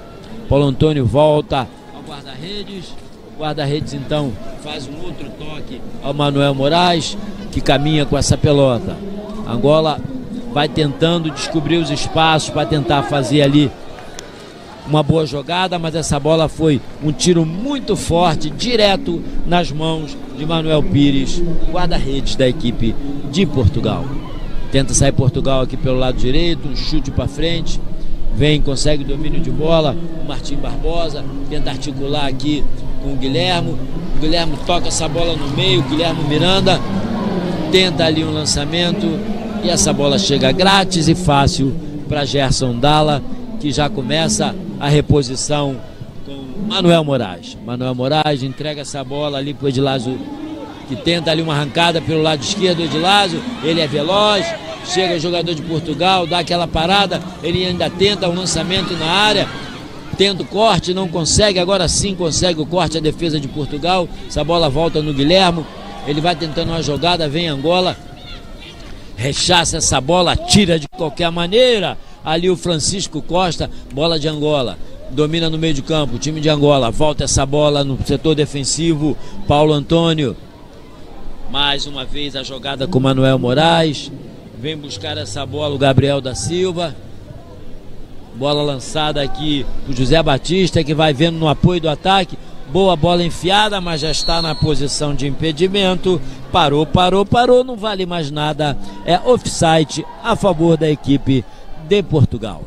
Speaker 5: Paulo Antônio volta ao guarda-redes, o guarda-redes então faz um outro toque ao Manuel Moraes, que caminha com essa pelota. Angola vai tentando descobrir os espaços para tentar fazer ali uma boa jogada, mas essa bola foi um tiro muito forte, direto nas mãos de Manuel Pires, guarda-redes da equipe de Portugal. Tenta sair Portugal aqui pelo lado direito, um chute para frente, vem, consegue o domínio de bola, o Martim Barbosa tenta articular aqui com o Guilhermo toca essa bola no meio, o Guilherme Miranda tenta ali um lançamento e essa bola chega grátis e fácil para Gerson Dalla, que já começa a reposição com Manuel Moraes. Manuel Moraes entrega essa bola ali para o Edilásio, que tenta ali uma arrancada pelo lado esquerdo. Edilásio, ele é veloz, chega o jogador de Portugal, dá aquela parada, ele ainda tenta um lançamento na área, tenta o corte, não consegue, agora sim consegue o corte, a defesa de Portugal. Essa bola volta no Guilhermo, ele vai tentando uma jogada, vem Angola, rechaça essa bola, tira de qualquer maneira. Ali o Francisco Costa, bola de Angola, domina no meio de campo, o time de Angola, volta essa bola no setor defensivo, Paulo Antônio, mais uma vez a jogada com Manuel Moraes, vem buscar essa bola o Gabriel da Silva, bola lançada aqui o José Batista, que vai vendo no apoio do ataque, boa bola enfiada, mas já está na posição de impedimento, parou, não vale mais nada, é offside a favor da equipe de Portugal.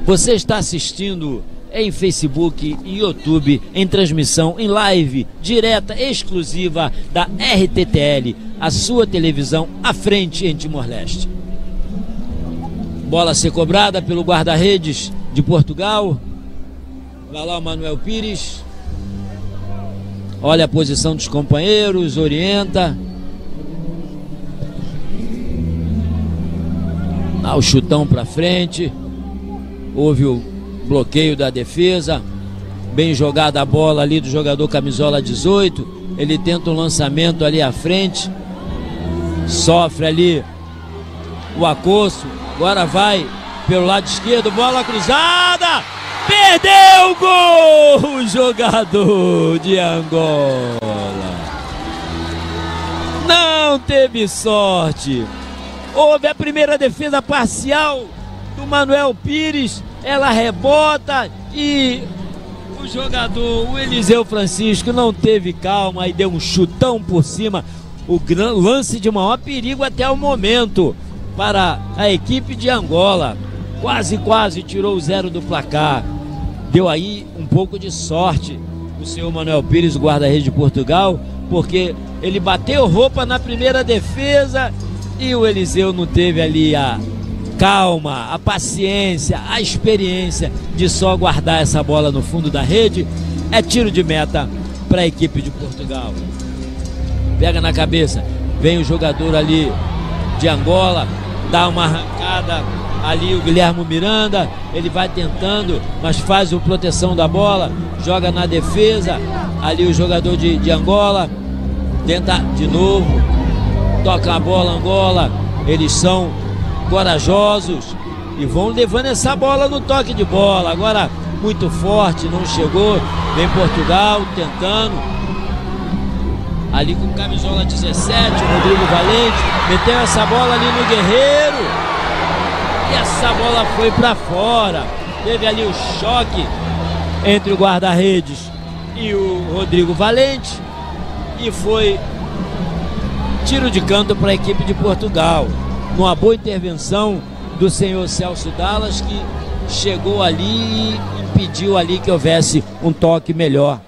Speaker 5: Você está assistindo em Facebook e YouTube, em transmissão, em live, direta, exclusiva da RTTL, a sua televisão à frente em Timor-Leste. Bola a ser cobrada pelo guarda-redes de Portugal. Vai lá o Manuel Pires. Olha a posição dos companheiros, orienta. Dá o chutão para frente. Houve o bloqueio da defesa. Bem jogada a bola ali do jogador camisola 18. Ele tenta um lançamento ali à frente. Sofre ali o acosso. Agora vai pelo lado esquerdo. Bola cruzada. Perdeu o gol. O jogador de Angola não teve sorte. Houve a primeira defesa parcial do Manuel Pires, ela rebota e o jogador, o Eliseu Francisco, não teve calma e deu um chutão por cima. O lance de maior perigo até o momento para a equipe de Angola. Quase tirou o 0 do placar. Deu aí um pouco de sorte o senhor Manuel Pires, o guarda-redes de Portugal, porque ele bateu roupa na primeira defesa e o Eliseu não teve ali a calma, a paciência, a experiência de só guardar essa bola no fundo da rede. É tiro de meta para a equipe de Portugal. Pega na cabeça, vem o jogador ali de Angola, dá uma arrancada ali o Guilherme Miranda, ele vai tentando, mas faz a proteção da bola, joga na defesa, ali o jogador de Angola, tenta de novo, toca a bola Angola, eles são corajosos e vão levando essa bola no toque de bola, agora muito forte, não chegou, vem Portugal tentando, ali com camisola 17, o Rodrigo Valente, meteu essa bola ali no Guerreiro, e essa bola foi para fora. Teve ali o choque entre o guarda-redes e o Rodrigo Valente, e foi tiro de canto para a equipe de Portugal, numa boa intervenção do senhor Celso Dallas, que chegou ali e impediu ali que houvesse um toque melhor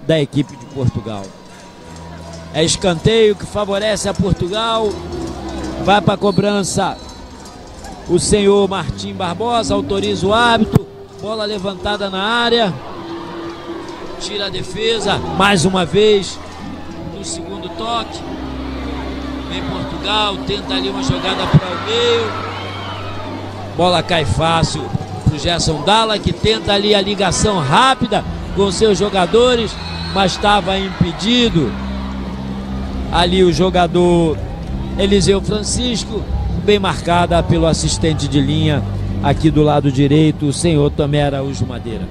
Speaker 5: da equipe de Portugal. É escanteio que favorece a Portugal. Vai para a cobrança o senhor Martim Barbosa, autoriza o árbitro. Bola levantada na área, tira a defesa mais uma vez no segundo toque. Vem Portugal, tenta ali uma jogada para o meio, bola cai fácil para o Gerson Dalla, que tenta ali a ligação rápida com seus jogadores, mas estava impedido ali o jogador Eliseu Francisco, bem marcada pelo assistente de linha aqui do lado direito, o senhor Tomé Araújo Madeira.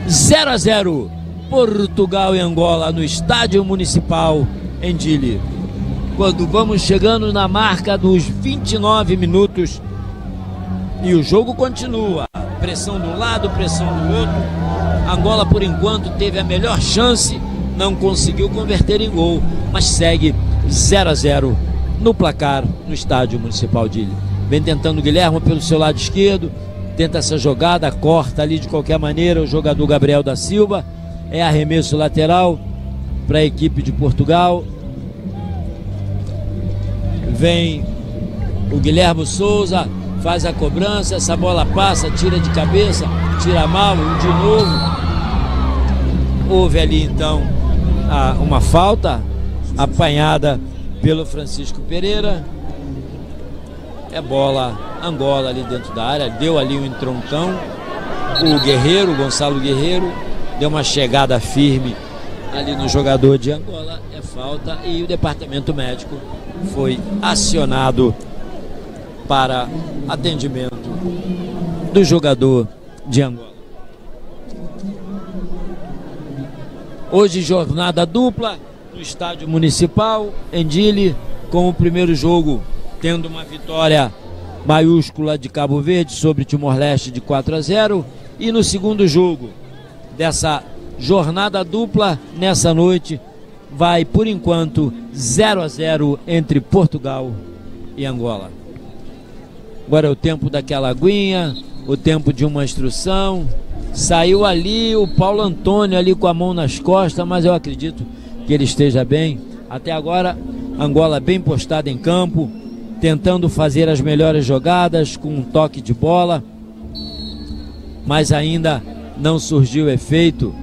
Speaker 5: 0-0 Portugal e Angola no Estádio Municipal em Dili. Quando vamos chegando na marca dos 29 minutos e o jogo continua, pressão de um lado, pressão do outro. Angola por enquanto teve a melhor chance, não conseguiu converter em gol, mas segue 0-0 no placar no Estádio Municipal de Dili. Vem tentando o Guilherme pelo seu lado esquerdo, tenta essa jogada, corta ali de qualquer maneira o jogador Gabriel da Silva. É arremesso lateral para a equipe de Portugal. Vem o Guilherme Souza, faz a cobrança, essa bola passa, tira de cabeça, tira mal, de novo. Houve ali então uma falta apanhada pelo Francisco Pereira. É bola Angola ali dentro da área, deu ali um entroncão. O Guerreiro, o Gonçalo Guerreiro, deu uma chegada firme ali no jogador de Angola, é falta, e o departamento médico foi acionado para atendimento do jogador de Angola. Hoje jornada dupla no Estádio Municipal em Dili, com o primeiro jogo tendo uma vitória maiúscula de Cabo Verde sobre Timor-Leste de 4-0, e no segundo jogo dessa jornada dupla nessa noite vai por enquanto 0-0 entre Portugal e Angola. Agora é o tempo daquela aguinha, o tempo de uma instrução. Saiu ali o Paulo Antônio ali com a mão nas costas, mas eu acredito que ele esteja bem. Até agora Angola bem postada em campo, tentando fazer as melhores jogadas com um toque de bola, mas ainda não surgiu efeito.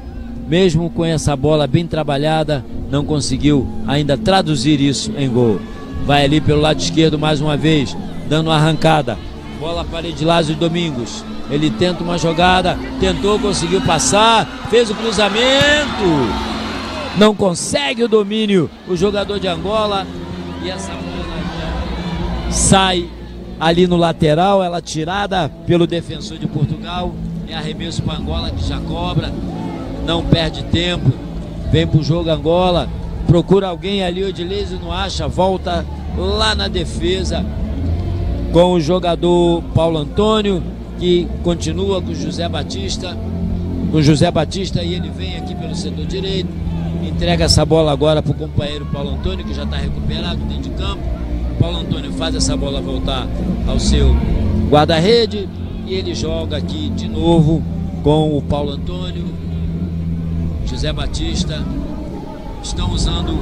Speaker 5: Mesmo com essa bola bem trabalhada, não conseguiu ainda traduzir isso em gol. Vai ali pelo lado esquerdo mais uma vez, dando uma arrancada. Bola para Edilásio Domingos. Ele tenta uma jogada, tentou, conseguiu passar, fez o cruzamento. Não consegue o domínio o jogador de Angola. E essa bola sai ali no lateral, ela tirada pelo defensor de Portugal. É arremesso para Angola, que já cobra. Não perde tempo, vem pro jogo Angola, procura alguém ali, o Edilésio não acha, volta lá na defesa com o jogador Paulo Antônio, que continua com o José Batista, e ele vem aqui pelo setor direito, entrega essa bola agora pro companheiro Paulo Antônio, que já está recuperado dentro de campo. Paulo Antônio faz essa bola voltar ao seu guarda-rede e ele joga aqui de novo com o Paulo Antônio. José Batista estão usando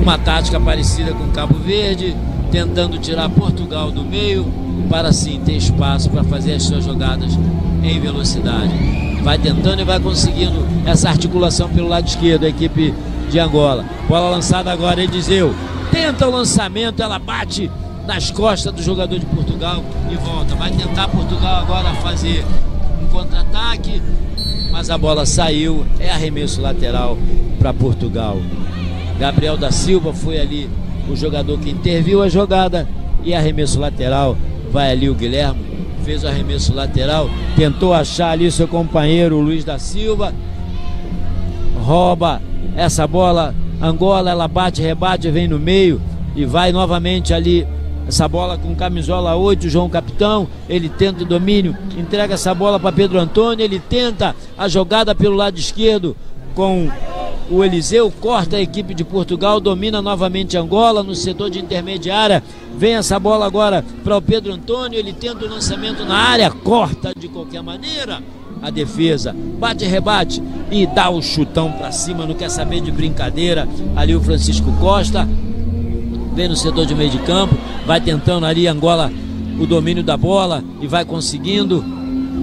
Speaker 5: uma tática parecida com Cabo Verde, tentando tirar Portugal do meio para sim ter espaço para fazer as suas jogadas em velocidade. Vai tentando e vai conseguindo essa articulação pelo lado esquerdo, a equipe de Angola. Bola lançada agora, Eliseu tenta o lançamento, ela bate nas costas do jogador de Portugal e volta. Vai tentar Portugal agora fazer um contra-ataque, mas a bola saiu, é arremesso lateral para Portugal. Gabriel da Silva foi ali o jogador que interviu a jogada, e arremesso lateral, vai ali o Guilherme, fez o arremesso lateral, tentou achar ali seu companheiro o Luiz da Silva, rouba essa bola. Angola, ela bate, rebate, vem no meio e vai novamente ali. Essa bola com camisola 8, João Capitão, ele tenta o domínio, entrega essa bola para Pedro Antônio, ele tenta a jogada pelo lado esquerdo com o Eliseu, corta a equipe de Portugal, domina novamente Angola no setor de intermediária, vem essa bola agora para o Pedro Antônio, ele tenta o lançamento na área, corta de qualquer maneira a defesa, bate, rebate e dá o chutão para cima, não quer saber de brincadeira, ali o Francisco Costa, vem no setor de meio de campo, vai tentando ali Angola o domínio da bola e vai conseguindo,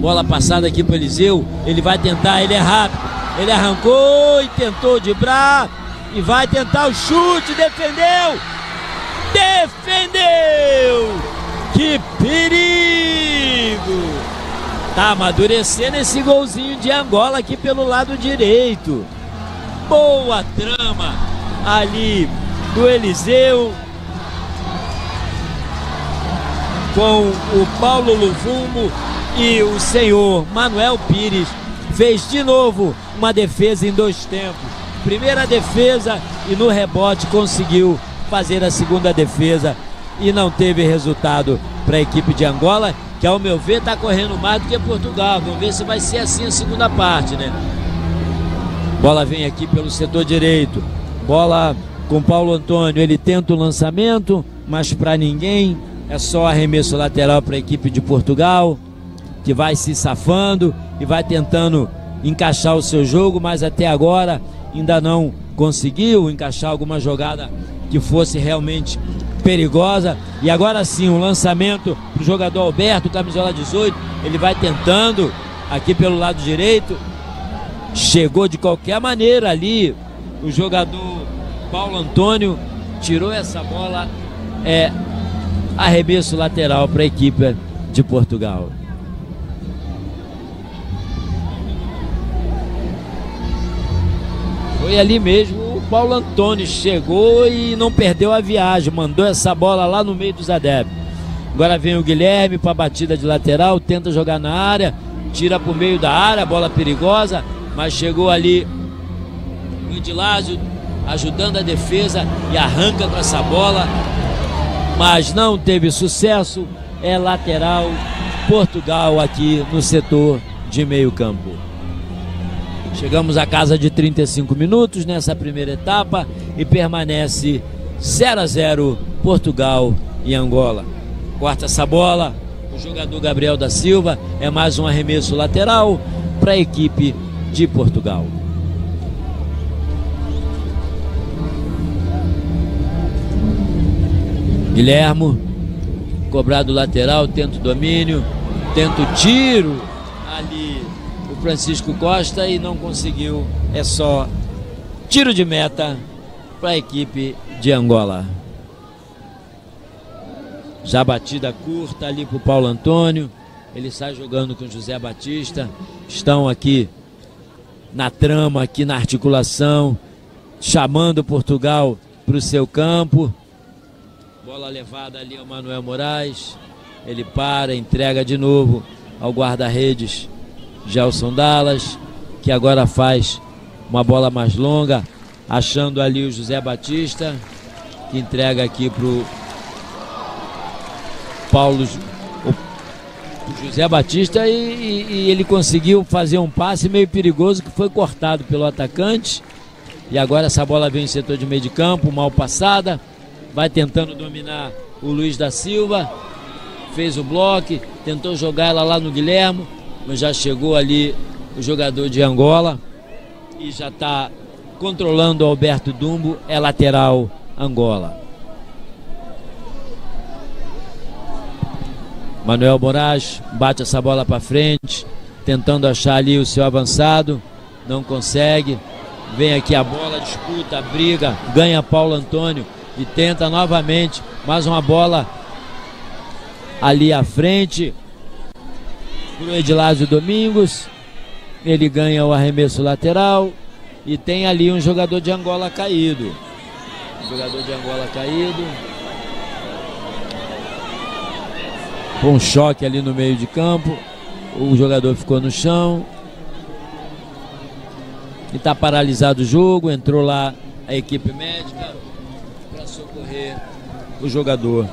Speaker 5: bola passada aqui para o Eliseu, ele vai tentar, ele é rápido, ele arrancou e tentou driblar e vai tentar o chute, defendeu, que perigo, tá amadurecendo esse golzinho de Angola aqui pelo lado direito, boa trama ali do Eliseu com o Paulo Luvumbo e o senhor Manuel Pires fez de novo uma defesa em 2 tempos, primeira defesa e no rebote conseguiu fazer a segunda defesa e não teve resultado para a equipe de Angola, que ao meu ver está correndo mais do que Portugal. Vamos ver se vai ser assim a segunda parte, né? Bola vem aqui pelo setor direito, bola com Paulo Antônio, ele tenta o lançamento, mas para ninguém, é só arremesso lateral para a equipe de Portugal, que vai se safando e vai tentando encaixar o seu jogo, mas até agora ainda não conseguiu encaixar alguma jogada que fosse realmente perigosa. E agora sim, um lançamento para o jogador Alberto, camisola 18, ele vai tentando aqui pelo lado direito, chegou de qualquer maneira ali o jogador Paulo Antônio, tirou essa bola, arremesso lateral para a equipe de Portugal. Foi ali mesmo, o Paulo Antônio chegou e não perdeu a viagem, mandou essa bola lá no meio dos adeptos. Agora vem o Guilherme para a batida de lateral, tenta jogar na área, tira para o meio da área, bola perigosa, mas chegou ali o Edilásio ajudando a defesa e arranca com essa bola, mas não teve sucesso, é lateral Portugal aqui no setor de meio campo. Chegamos à casa de 35 minutos nessa primeira etapa e permanece 0-0 Portugal e Angola. Corta essa bola, o jogador Gabriel da Silva, é mais um arremesso lateral para a equipe de Portugal. Guilhermo, cobrado lateral, tenta o domínio, tenta o tiro, ali o Francisco Costa e não conseguiu, é só tiro de meta para a equipe de Angola. Já batida curta ali para o Paulo Antônio, ele sai jogando com José Batista, estão aqui na trama, aqui na articulação, chamando Portugal para o seu campo. Bola levada ali ao Manuel Moraes, ele para, entrega de novo ao guarda-redes Gelson Dallas, que agora faz uma bola mais longa, achando ali o José Batista, que entrega aqui para o Paulo, o José Batista, e ele conseguiu fazer um passe meio perigoso que foi cortado pelo atacante, e agora essa bola vem em setor de meio de campo, mal passada. Vai tentando dominar o Luiz da Silva, fez o bloco, tentou jogar ela lá no Guilherme, mas já chegou ali o jogador de Angola e já está controlando o Alberto Dumbo, é lateral Angola. Manuel Moraes bate essa bola para frente, tentando achar ali o seu avançado, não consegue, vem aqui a bola, disputa, briga, ganha Paulo Antônio e tenta novamente, mais uma bola ali à frente para o Edilásio Domingos, ele ganha o arremesso lateral e tem ali um jogador de Angola caído, com um choque ali no meio de campo, o jogador ficou no chão. e está paralisado o jogo. Entrou lá a equipe médica para socorrer o jogador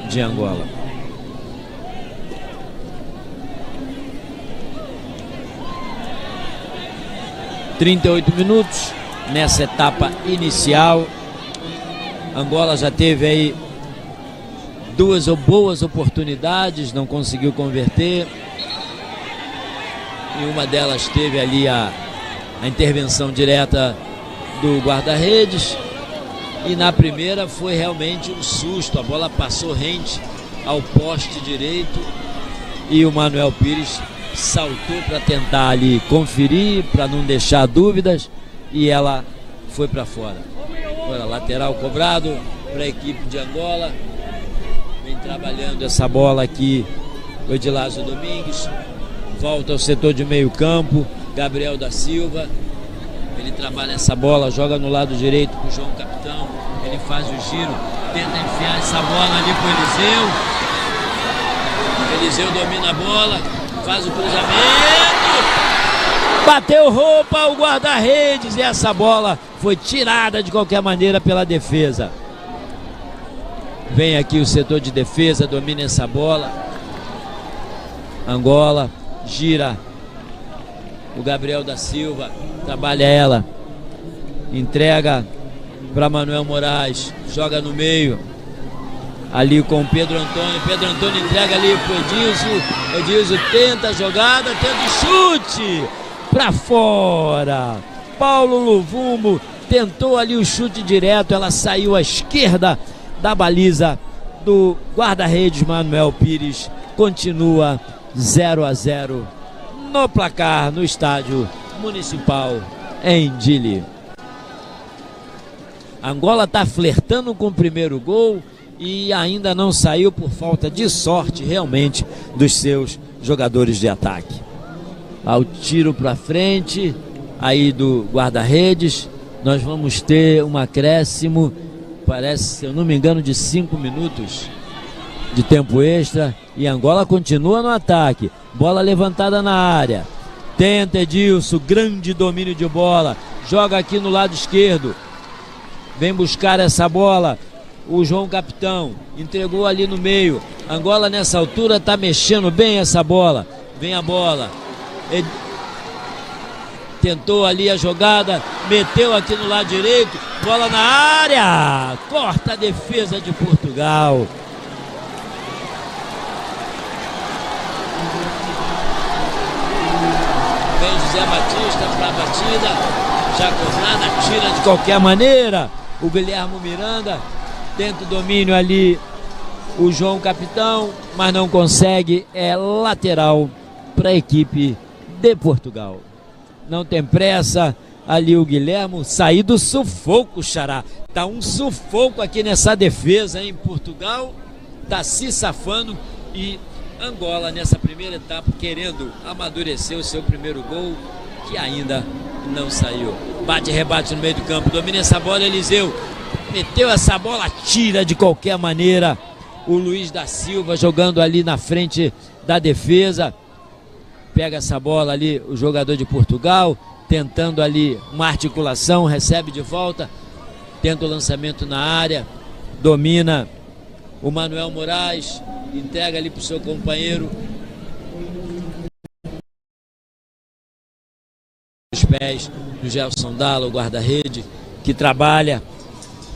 Speaker 5: de Angola. (38 minutos nessa etapa inicial). Angola já teve aí duas boas oportunidades, não conseguiu converter. E uma delas teve ali a intervenção direta do guarda-redes. E na primeira foi realmente um susto. A bola passou rente ao poste direito e o Manuel Pires saltou para tentar ali conferir, para não deixar dúvidas, e ela foi para fora. Agora, lateral cobrado para a equipe de Angola. Vem trabalhando essa bola aqui o Edilásio Domingues. Volta ao setor de meio campo, Gabriel da Silva. Ele trabalha essa bola, joga no lado direito para o João Capitão. Ele faz o giro, tenta enfiar essa bola ali para o Eliseu. Eliseu domina a bola, faz o cruzamento. Bateu roupa o guarda-redes e essa bola foi tirada de qualquer maneira pela defesa. Vem aqui o setor de defesa, domina essa bola. Angola gira. O Gabriel da Silva trabalha ela. Entrega para Manuel Moraes. Joga no meio. Ali com o Pedro Antônio. Pedro Antônio entrega ali para o Edilson. Edilson tenta a jogada, tenta o chute para fora. Paulo Luvumbo tentou ali o chute direto. Ela saiu à esquerda da baliza do guarda-redes Manuel Pires. Continua 0-0 no placar no estádio municipal em Dili. Angola está flertando com o primeiro gol e ainda não saiu por falta de sorte realmente dos seus jogadores de ataque. Ao tiro para frente aí do guarda-redes, nós vamos ter um acréscimo, parece, se eu não me engano, de 5 minutos de tempo extra, e Angola continua no ataque. Bola levantada na área, tenta Edilson, grande domínio de bola, joga aqui no lado esquerdo, vem buscar essa bola o João Capitão, entregou ali no meio. Angola nessa altura está mexendo bem essa bola, vem a bola, tentou ali a jogada, meteu aqui no lado direito, bola na área, corta a defesa de Portugal. Vem José Batista para a batida, já cobrada, tira de qualquer maneira. O Guilherme Miranda tenta o domínio ali, o João Capitão, mas não consegue. É lateral para a equipe de Portugal. Não tem pressa ali o Guilherme, sair do sufoco, Xará. Tá um sufoco aqui nessa defesa em Portugal, tá se safando, e Angola nessa primeira etapa querendo amadurecer o seu primeiro gol, que ainda não saiu. Bate e rebate no meio do campo, domina essa bola Eliseu, meteu essa bola, tira de qualquer maneira. O Luiz da Silva jogando ali na frente da defesa, pega essa bola ali o jogador de Portugal, tentando ali uma articulação, recebe de volta, tenta o lançamento na área, domina o Manuel Moraes, entrega ali para o seu companheiro. Os pés do Gelson Dalla, o guarda-rede, que trabalha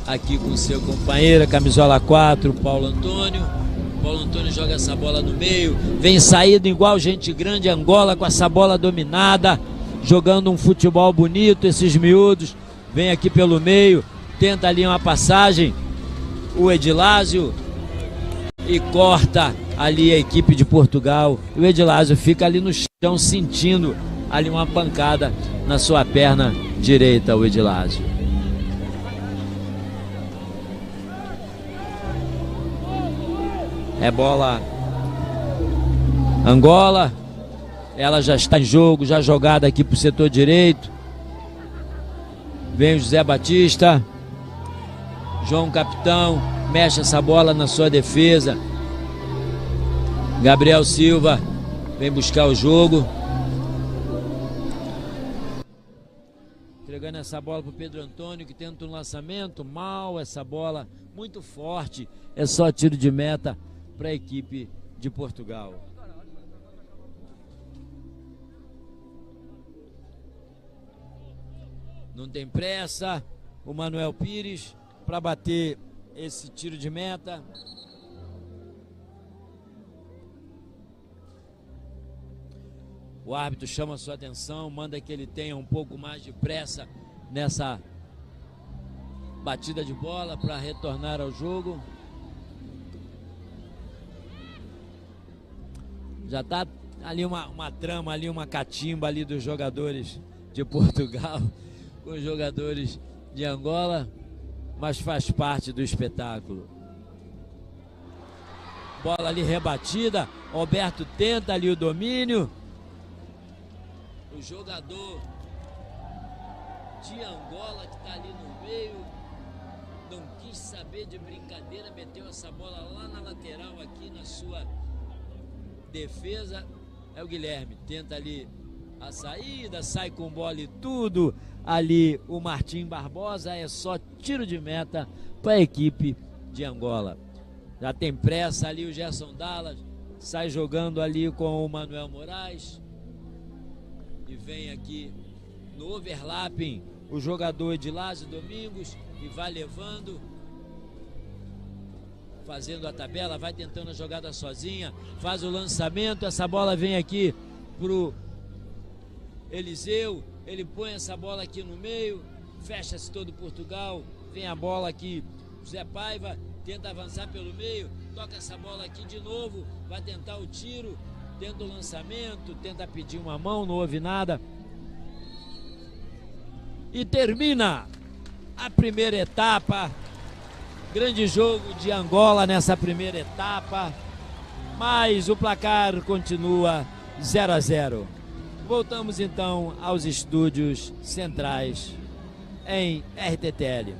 Speaker 5: aqui com o seu companheiro, camisola 4, Paulo Antônio. Paulo Antônio joga essa bola no meio, vem saído igual gente grande Angola com essa bola dominada, jogando um futebol bonito, esses miúdos. Vem aqui pelo meio, tenta ali uma passagem, o Edilásio, e corta ali a equipe de Portugal. O Edilásio fica ali no chão sentindo ali uma pancada na sua perna direita, o Edilásio. É bola Angola, ela já está em jogo, já jogada aqui para o setor direito. Vem o José Batista, João Capitão, mexe essa bola na sua defesa. Gabriel Silva vem buscar o jogo. Entregando essa bola para o Pedro Antônio, que tenta um lançamento. Mal essa bola, muito forte. É só tiro de meta para a equipe de Portugal. Não tem pressa. O Manuel Pires para bater esse tiro de meta. O árbitro chama sua atenção, manda que ele tenha um pouco mais de pressa nessa batida de bola para retornar ao jogo. Já tá ali uma trama, ali uma catimba ali dos jogadores de Portugal com os jogadores de Angola, mas faz parte do espetáculo. Bola ali rebatida, Alberto tenta ali o domínio. O jogador de Angola que está ali no meio não quis saber de brincadeira, meteu essa bola lá na lateral aqui na sua defesa. É o Guilherme, tenta ali a saída, sai com bola e tudo. Ali o Martim Barbosa, é só tiro de meta para a equipe de Angola. Já tem pressa ali o Gerson Dallas, sai jogando ali com o Manuel Moraes. E vem aqui no overlapping o jogador Edilásio Domingos e vai levando, fazendo a tabela, vai tentando a jogada sozinha, faz o lançamento, essa bola vem aqui pro Eliseu, ele põe essa bola aqui no meio, fecha-se todo Portugal, vem a bola aqui, Zé Paiva tenta avançar pelo meio, toca essa bola aqui de novo, vai tentar o tiro, tenta o lançamento, tenta pedir uma mão, não houve nada. E termina a primeira etapa. Grande jogo de Angola nessa primeira etapa. Mas o placar continua 0-0. Voltamos então aos estúdios centrais em RTTL.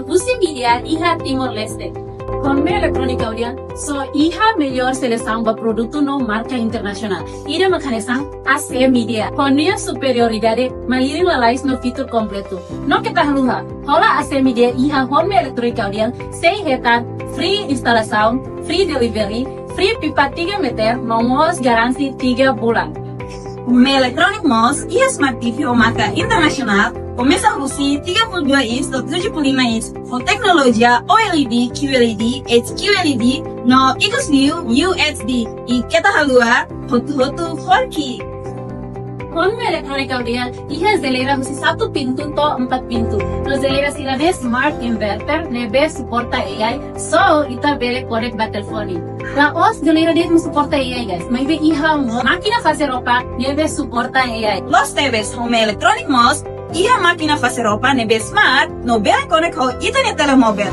Speaker 3: Busi Media iha Timor Leste. Conme Electrónica Orian so iha melhor seleção para produto no marca internacional. Ida macanesang AC Media. Conme superioridade maliri lalais no fitur completo. No kita haluha. Hola AC Media iha Conme Electrónica Orian 6 hektar free instalação, free delivery, free pipa 3 meter, nomos garansi 3 bulan.
Speaker 4: Conme Electronic Mos e a Smart TV ou marca internacional começa a produzir 32 inch do 75 inch com tecnologia OLED, QLED, HQLED no Ecosview UHD e kita halua hotu 4K.
Speaker 3: Conme Electrónica Orian iha geladeira husi 1 pintu to 4 pintu. No geladeira sirabe smart inverter nebe suporta AI so ita bere korek batelfoni. La os geladeira det suporta AI guys. Maybe iha mo máquina fazer roupa nebe suporta AI.
Speaker 4: Los TVs Conme Electronic Mos e a máquina fazer roupa nebe smart no bere konek ho internet telemóvel.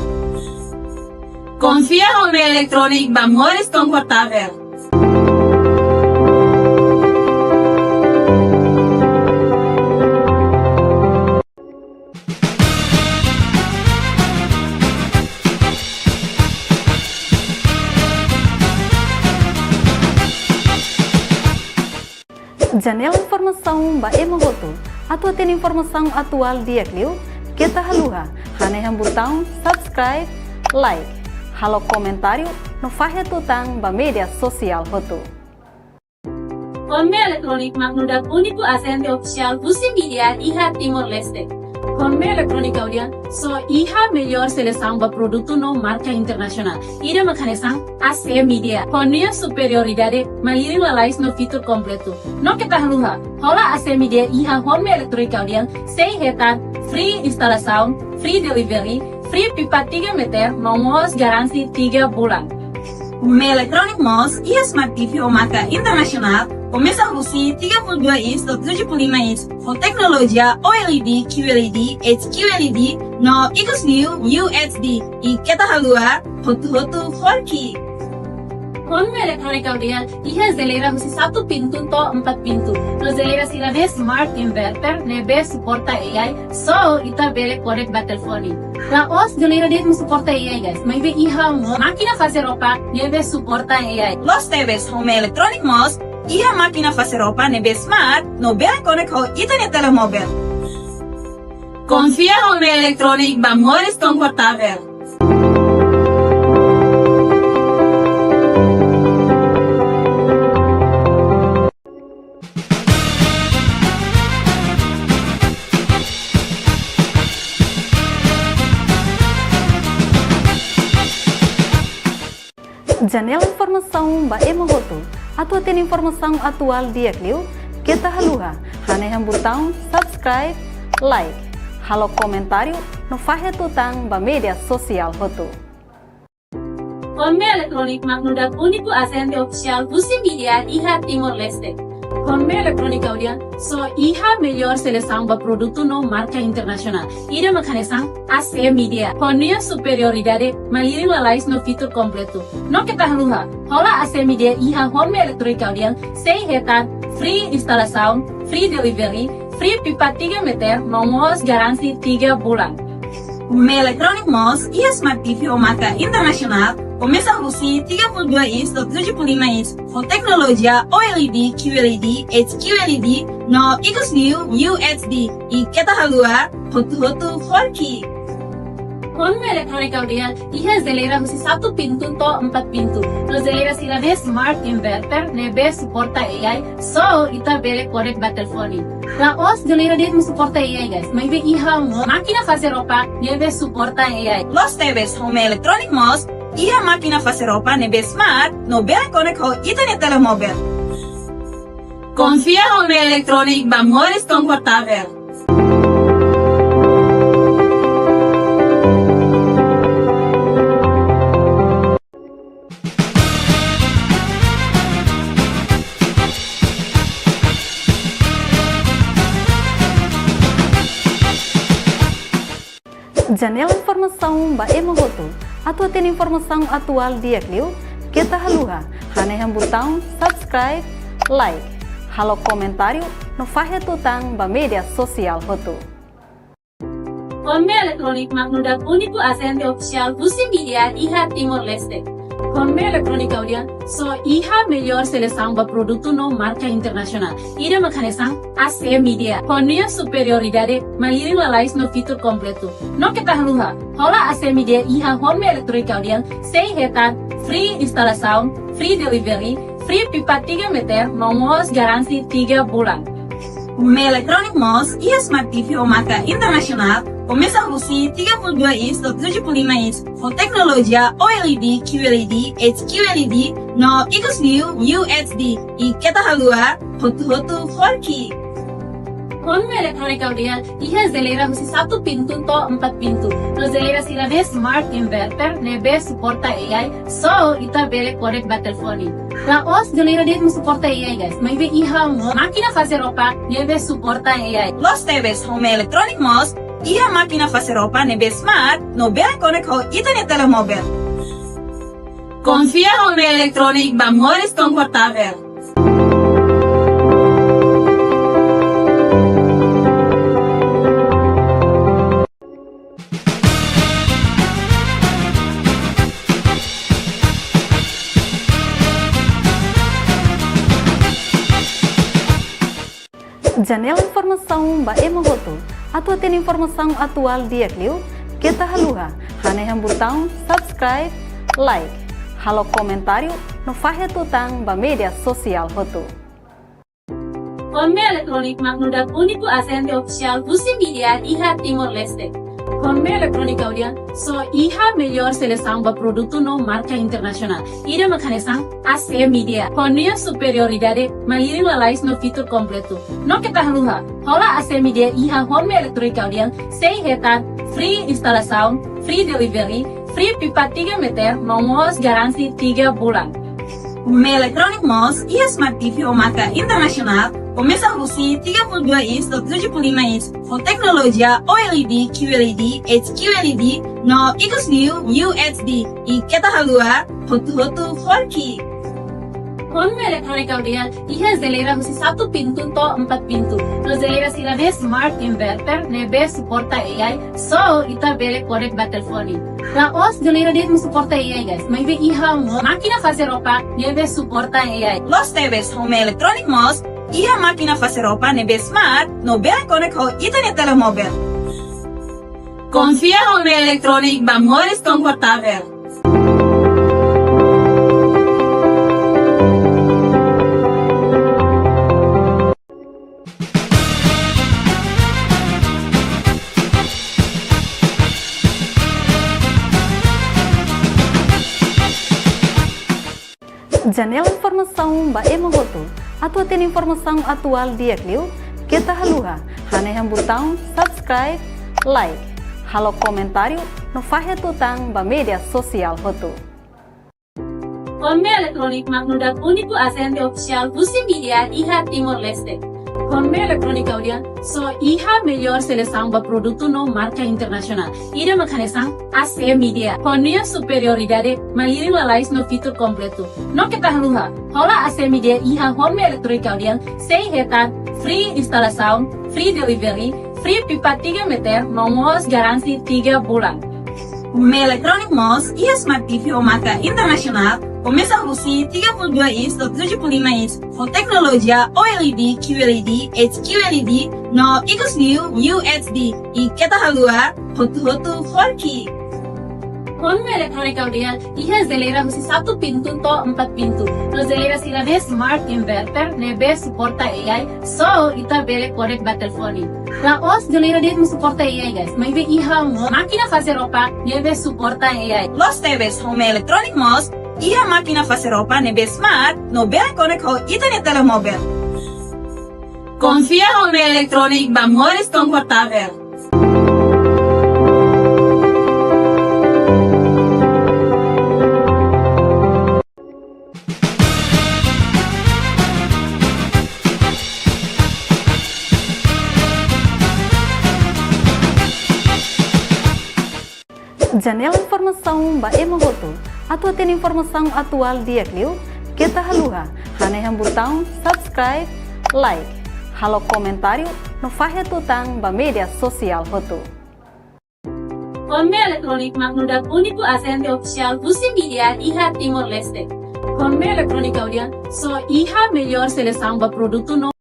Speaker 4: Confia Conme Electronic bamores confortável.
Speaker 2: Janela informação ba Emogoto. Atau tem informação atual dia Clio, kita haluha. Haneham botão subscribe, like. Halo comentário no fahe tutang ba media sosial hotu.
Speaker 3: Conme Electronic magnudat único agente oficial Busi Media iha Timor Leste. Conme Electrónica Orian so iha melhor seleção para produto no marca internacional. Ida macanesang AC Media. Conme superioridade maliri lalais no fitur completo. No kita haluha. Hola AC Media iha Conme Electrónica Orian 6 hektar free instalação, free delivery, free pipa 3 meter, nomos garansi 3 bulan.
Speaker 4: Conme Electronic Mos e a Smart TV ou marca internacional começa a produzir 32 inch do 75 inch com tecnologia OLED, QLED, HQLED no Ecosview UHD e kita halua hotu 4K.
Speaker 3: Conme Electrónica Orian iha geladeira husi 1 pintu to 4 pintu. No geladeira sirabe smart inverter nebe suporta AI so ita bere korek batelfoni. La os geladeira det suporta AI guys. Maybe iha mo máquina fazer roupa nebe suporta AI.
Speaker 4: Los TVs Conme Electronic Mos e a máquina fazer roupa nebe smart no bere konek ho internet telemóvel. Confia Conme Electronic bamores confortável.
Speaker 2: Janela informação ba Emogoto. Atau tem informação atual dia Clio, kita haluha. Haneham botão subscribe, like. Halo comentário no fahe tutang ba media sosial hotu.
Speaker 3: Conme Electronic magnudat único agente oficial Busi Media iha Timor Leste. Conme Electrónica Orian so iha melhor seleção para produto no marca internacional. Ida macanesang AC Media. Conme superioridade maliri lalais no fitur completo. No kita haluha. Hola AC Media iha Conme Electrónica Orian 6 hektar free instalação, free delivery, free pipa 3 meter, nomos garansi 3 bulan.
Speaker 4: Conme Electronic Mos e a Smart TV ou marca internacional começa a produzir 32 inch do 75 inch com tecnologia OLED, QLED, HQLED no Ecosview UHD e kita halua hotu 4K.
Speaker 3: Conme Electrónica Orian iha geladeira husi 1 pintu to 4 pintu. No geladeira sirabe smart inverter nebe suporta AI so ita bere korek batelfoni. La os geladeira det suporta AI guys. Maybe iha mo máquina fazer roupa nebe suporta AI.
Speaker 4: Los TVs Conme Electronic Mos e a máquina fazer roupa nebe smart no bere konek ho internet telemóvel. Confia Conme Electronic bamores confortável.
Speaker 2: Janela informação ba Emogoto. Atau tem informação atual dia Clio, kita haluha. Haneham botão subscribe, like. Halo comentário no fahe tutang ba media sosial hotu.
Speaker 3: Konme elektronik magnudak uniku asente oficial Busi Media Iha Timor Leste. Konme elektronik audian so iha melhor seleção para produto no marca internacional. Ida macanesang AC Media. Konia superioridade maliring lalais no fitur completo. No kita haluha. Hola AC Media iha Konme elektronik audian 6 hektar, free instalação, free delivery, free pipa 3 meter, nomos garansi 3 bulan.
Speaker 4: Konme elektronik MOS e a Smart TV ou marca internacional começa a produzir 32 inch do 75 inch com tecnologia OLED, QLED, HQLED no XView UHD e kita halua foto-foto 4K.
Speaker 3: Konme elektronik audian iha zelera husi 1 pintu to 4 pintu. No zelera sila be smart inverter nebe suporta AI so ita bele korek ba telefoni. La os zelera det suporta AI guys. May be iha mo makina fazer roupa nebe suporta AI.
Speaker 4: Los TVs Konme elektronik MOS e a máquina fazer roupa nebe smart no bele konek ho internet telemóvel. Confia Konme elektronik ba mores confortável.
Speaker 2: Janela informação ba Emogoto. Atua tem informação atual dia Clio. Kita haluha. Hane yang botão subscribe, like. Halo comentário no fahe tutang ba media sosial hotu.
Speaker 3: Konme elektronik magnudak uniku asente oficial Busi Media Iha Timor Leste. Konme elektronik audian so iha melhor seleção para produto no marca internacional. Ida macanesang AC Media. Konia superioridade maliring lalais no fitur completo. No kita haluha. Hola AC Media iha Konme elektronik audian 6 hektar, free instalação, free delivery, free pipa 3 meter, nomos garansi 3 bulan.
Speaker 4: Konme elektronik MOS e a Smart TV ou marca internacional começa a produzir 32 inch do 75 inch com tecnologia OLED, QLED, HQLED no XView UHD e kita halua foto-foto 4K.
Speaker 3: Konme elektronik audian iha zelera husi 1 pintu to 4 pintu. No zelera sila be smart inverter nebe suporta AI so ita bele korek ba telefoni. La os zelera det suporta AI guys. May be iha mo makina fazer roupa nebe suporta AI.
Speaker 4: Los TVs Konme elektronik MOS e a máquina fazer roupa nebe smart no bele konek ho internet telemóvel. Confia Konme elektronik ba mores confortável.
Speaker 2: Janela informação ba Emogoto. Atua tem informação atual dia Clio. Kita haluha. Hane yang botão subscribe, like. Halo comentário no fahe tutang ba media sosial hotu.
Speaker 3: Konme elektronik magnudak uniku asente oficial Busi Media Iha Timor Leste. Konme elektronik audian so iha melhor seleção para produto no marca internacional. Ida macanesang AC Media. Konia superioridade maliring lalais no fitur completo. No kita haluha. Hola AC Media iha Konme elektronik audian 6 hektar, free instalação, free delivery, free pipa 3 meter, nomos garansi 3 bulan.
Speaker 4: Konme elektronik MOS e a Smart TV ou marca internacional começa a produzir 32 inch do 75 inch com tecnologia OLED, QLED, HQLED no XView UHD e kita halua foto-foto 4K.
Speaker 3: Konme elektronik audian iha zelera husi 1 pintu to 4 pintu. No zelera sila be smart inverter nebe suporta AI so ita bele korek ba telefoni. La os zelera det suporta AI guys. May be iha mo makina fazer roupa nebe suporta AI.
Speaker 4: Los TVs Konme elektronik MOS e a máquina fazer roupa nebe smart no bele konek ho internet telemóvel. Confia Konme elektronik ba mores confortável.
Speaker 2: Janela informação ba Emogoto. Atua tem informação atual dia Clio. Kita haluha. Hane yang botão subscribe, like. Halo comentário no fahe tutang ba media sosial hotu.
Speaker 3: Conme Electronic magnudag único agente oficial Busi Media iha Timor-Leste. Conme Electronic audian, so iha melhor seleção para produto no.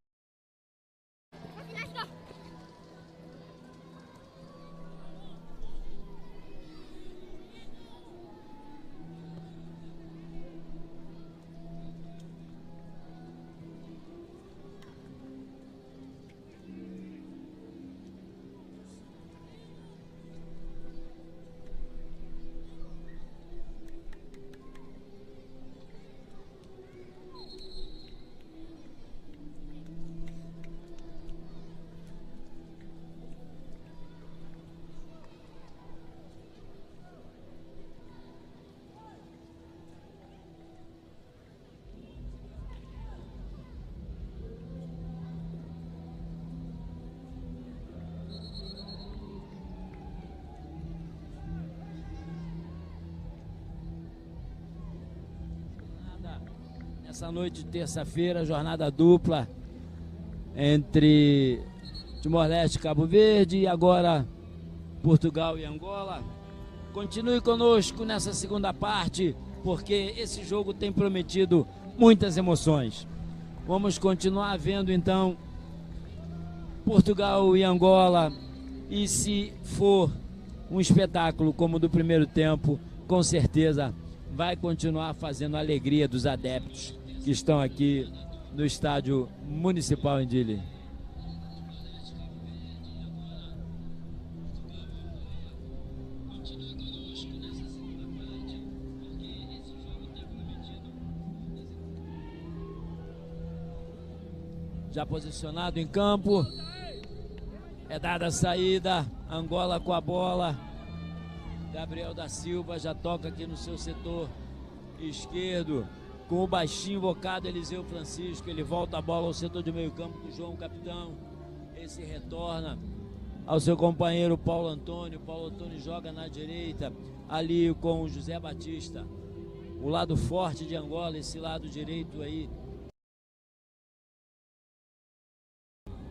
Speaker 5: Essa noite de terça-feira, jornada dupla entre Timor-Leste e Cabo Verde e agora Portugal e Angola. Continue conosco nessa segunda parte, porque esse jogo tem prometido muitas emoções. Vamos continuar vendo então Portugal e Angola, e se for um espetáculo como o do primeiro tempo, com certeza vai continuar fazendo a alegria dos adeptos que estão aqui no estádio municipal em Dili. Já posicionado em campo, é dada a saída, Angola com a bola, Gabriel da Silva já toca aqui no seu setor esquerdo, com o baixinho invocado Eliseu Francisco. Ele volta a bola ao setor de meio campo com o João Capitão. Esse retorna ao seu companheiro Paulo Antônio. Paulo Antônio joga na direita, ali com o José Batista. O lado forte de Angola, esse lado direito aí.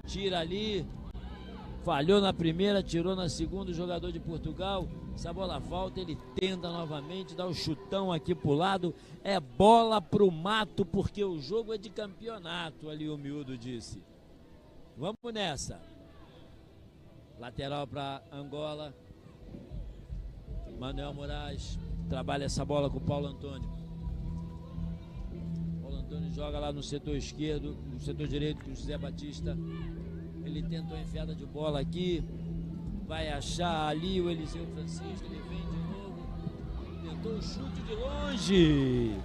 Speaker 5: Tira ali, falhou na primeira, tirou na segunda o jogador de Portugal. Essa bola volta, ele tenta novamente, dá o chutão aqui pro lado. É bola pro mato, porque o jogo é de campeonato, ali o miúdo disse. Vamos nessa. Lateral para Angola. Manuel Moraes trabalha essa bola com o Paulo Antônio. Paulo Antônio joga lá no setor esquerdo, no setor direito com o José Batista. Ele tenta uma enfiada de bola aqui. Vai achar ali o Eliseu Francisco, ele vem de novo, tentou o chute de longe,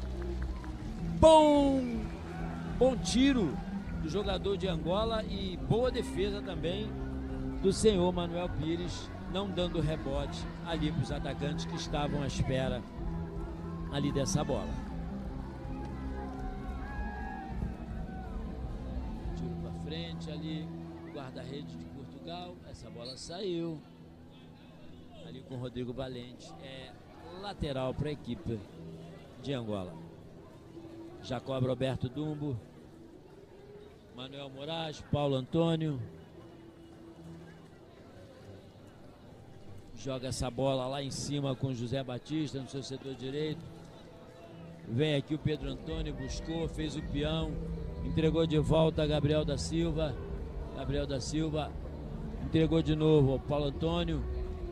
Speaker 5: bom tiro do jogador de Angola e boa defesa também do senhor Manuel Pires, não dando rebote ali para os atacantes que estavam à espera ali dessa bola. Tiro para frente ali, guarda-redes de Portugal, essa bola saiu ali com o Rodrigo Valente, é lateral para a equipe de Angola. Já cobra Roberto Dumbo, Manuel Moraes, Paulo Antônio, joga essa bola lá em cima com o José Batista no seu setor direito. Vem aqui o Pedro Antônio, buscou, fez o peão, entregou de volta a Gabriel da Silva. Gabriel da Silva entregou de novo ao Paulo Antônio.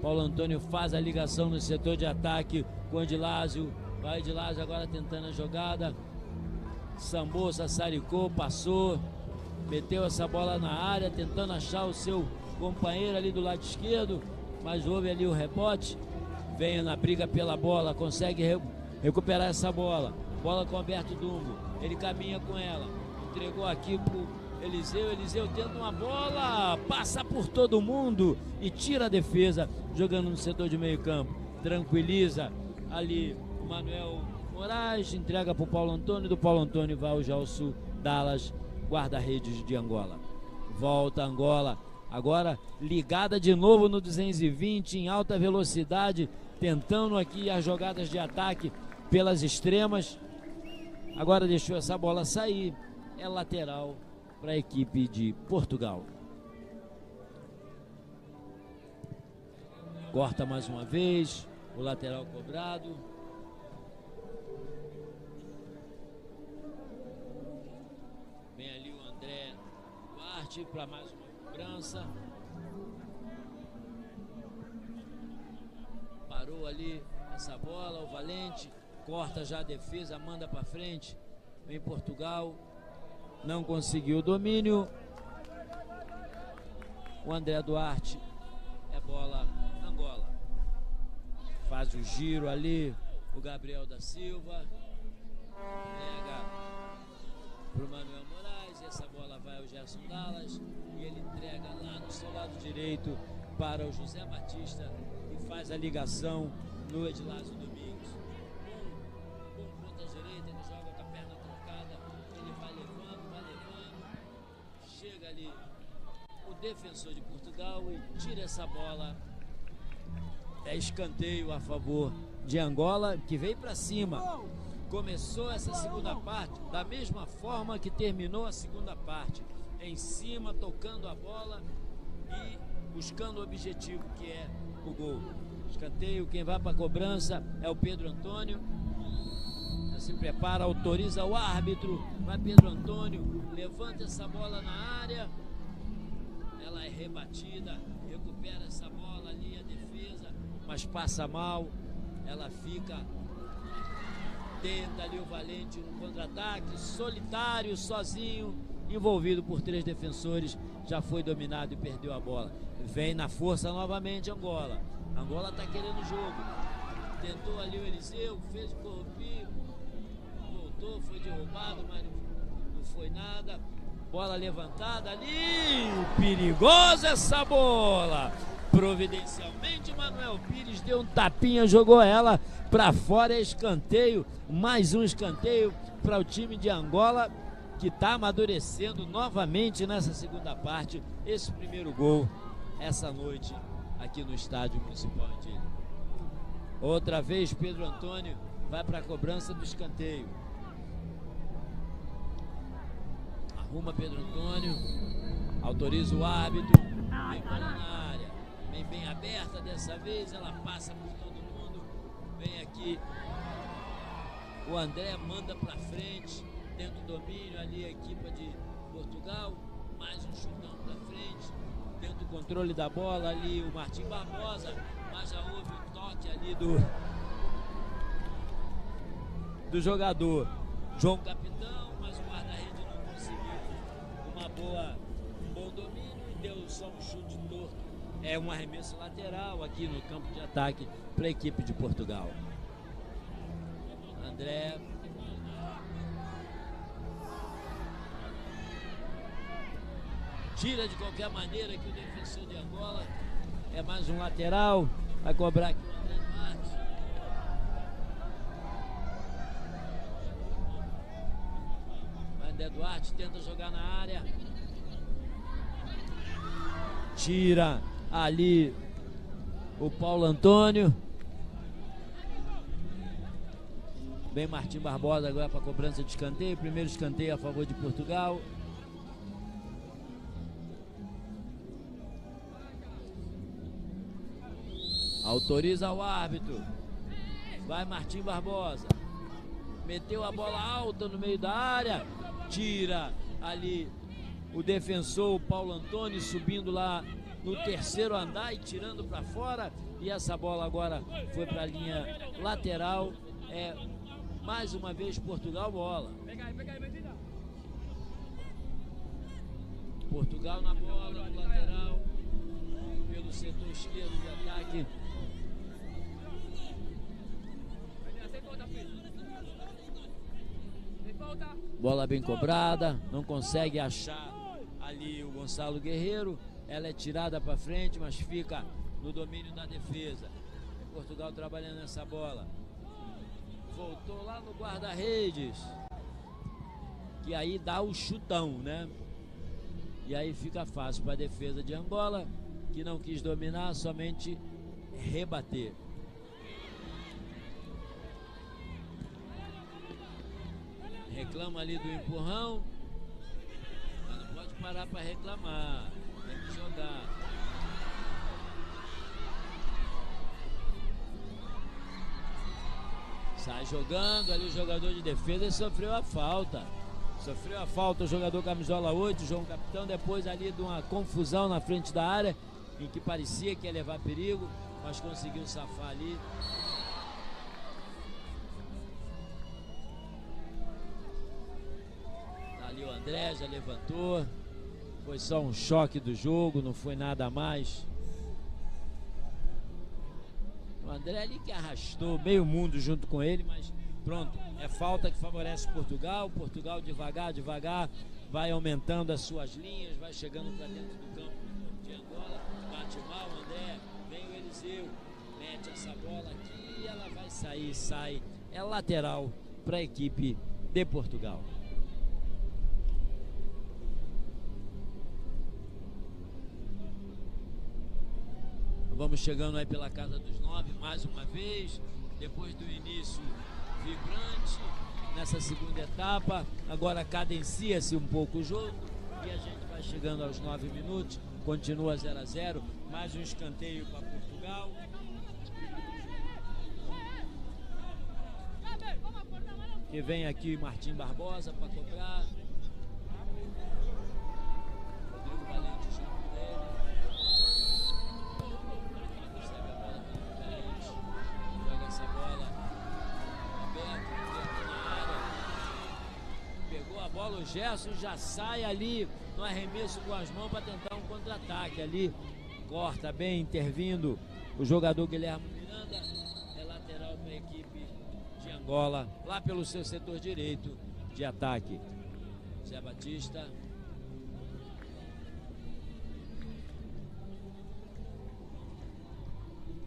Speaker 5: Paulo Antônio faz a ligação no setor de ataque com o Edilásio. Vai Edilásio agora tentando a jogada. Sambou, sassaricou, passou. Meteu essa bola na área, tentando achar o seu companheiro ali do lado esquerdo. Mas houve ali o rebote. Vem na briga pela bola, consegue recuperar essa bola. Bola com o Alberto Dumbo. Ele caminha com ela. Entregou aqui pro Eliseu. Eliseu tenta uma bola, passa por todo mundo e tira a defesa, jogando no setor de meio campo. Tranquiliza ali o Manuel Moraes, entrega para o Paulo Antônio. Do Paulo Antônio vai o Gelson Dallas, guarda-redes de Angola. Volta Angola, agora ligada de novo no 220 em alta velocidade, tentando aqui as jogadas de ataque pelas extremas. Agora deixou essa bola sair, é lateral para a equipe de Portugal. Corta mais uma vez. O lateral cobrado. Vem ali o André Duarte para mais uma cobrança. Parou ali essa bola, o Valente. Corta já a defesa, manda para frente. Vem Portugal. Não conseguiu o domínio. O André Duarte. É bola Angola. Faz o giro ali. O Gabriel da Silva. Pega pro Manuel Moraes. Essa bola vai ao Gerson Dallas. E ele entrega lá no seu lado direito para o José Batista. E faz a ligação no Edilásio Domingos. Bom ponta direita. Ele joga com a perna trocada. Ele vai levando. Chega ali o defensor de Portugal e tira essa bola. É escanteio a favor de Angola, que veio para cima. Começou essa segunda parte da mesma forma que terminou a segunda parte, em cima, tocando a bola e buscando o objetivo, que é o gol. Escanteio, quem vai para a cobrança é o Pedro Antônio. Já se prepara, autoriza o árbitro. Vai Pedro Antônio, levanta essa bola na área. Ela é rebatida, recupera essa bola ali, a defesa, mas passa mal. Ela fica, tenta ali o Valente no contra-ataque, solitário, sozinho, envolvido por 3 defensores, já foi dominado e perdeu a bola. Vem na força novamente Angola. Angola tá querendo o jogo. Tentou ali o Eliseu, fez o corrupio, voltou, foi derrubado, mas não foi nada. Bola levantada ali, perigosa essa bola. Providencialmente Manuel Pires deu um tapinha, jogou ela para fora. É escanteio, mais um escanteio para o time de Angola, que está amadurecendo novamente nessa segunda parte. Esse primeiro gol essa noite aqui no Estádio Municipal Antilha. Outra vez Pedro Antônio vai para a cobrança do escanteio. Arruma Pedro Antônio, autoriza o árbitro, vem bola na área, vem bem aberta dessa vez, ela passa por todo mundo, vem aqui, o André manda pra frente, tendo domínio ali a equipe de Portugal, mais um chutão pra frente, tendo o controle da bola ali o Martim Barbosa, mas já houve um toque ali do jogador João Capitão, mas o guarda-redes não conseguiu um bom domínio e deu só um chute torto. É um arremesso lateral aqui no campo de ataque para a equipe de Portugal. André tira de qualquer maneira que o defensor de Angola. É mais um lateral. Vai cobrar aqui o André Duarte. O André Duarte tenta jogar na área. Tira ali o Paulo Antônio. Vem Martim Barbosa agora para a cobrança de escanteio. Primeiro escanteio a favor de Portugal. Autoriza o árbitro. Vai Martim Barbosa. Meteu a bola alta no meio da área. Tira ali o defensor, o Paulo Antônio, subindo lá no terceiro andar e tirando para fora. E essa bola agora foi para a linha lateral. É mais uma vez Portugal bola. Portugal na bola, no lateral, pelo setor esquerdo de ataque. Bola bem cobrada, não consegue achar ali o Gonçalo Guerreiro. Ela é tirada para frente, mas fica no domínio da defesa. Portugal trabalhando nessa bola. Voltou lá no guarda-redes, que aí dá o chutão, né? E aí fica fácil para a defesa de Angola, que não quis dominar, somente rebater. Reclama ali do empurrão, mas não pode parar para reclamar, tem que jogar. Sai jogando ali o jogador de defesa e sofreu a falta. Sofreu a falta o jogador camisola 8, João Capitão, depois ali de uma confusão na frente da área, em que parecia que ia levar perigo, mas conseguiu safar ali. Ali o André já levantou. Foi só um choque do jogo, não foi nada mais. O André ali que arrastou meio mundo junto com ele, mas pronto, é falta que favorece Portugal. Portugal devagar, devagar vai aumentando as suas linhas, vai chegando para dentro do campo de Angola. Bate mal o André, vem o Eliseu, mete essa bola aqui e ela vai sair, sai. É lateral para a equipe de Portugal. Vamos chegando aí pela casa dos 9 mais uma vez, depois do início vibrante nessa segunda etapa. Agora cadencia-se um pouco o jogo e a gente vai chegando aos 9 minutos, continua 0-0, mais um escanteio para Portugal. Que vem aqui Martim Barbosa para cobrar. Rodrigo Valente junto dele. Joga essa bola aberta, na área. Pegou a bola, o Gerson já sai ali no arremesso com as mãos para tentar um contra-ataque ali. Corta bem, intervindo o jogador Guilherme Miranda. É lateral para a equipe de Angola, lá pelo seu setor direito de ataque. Zé Batista.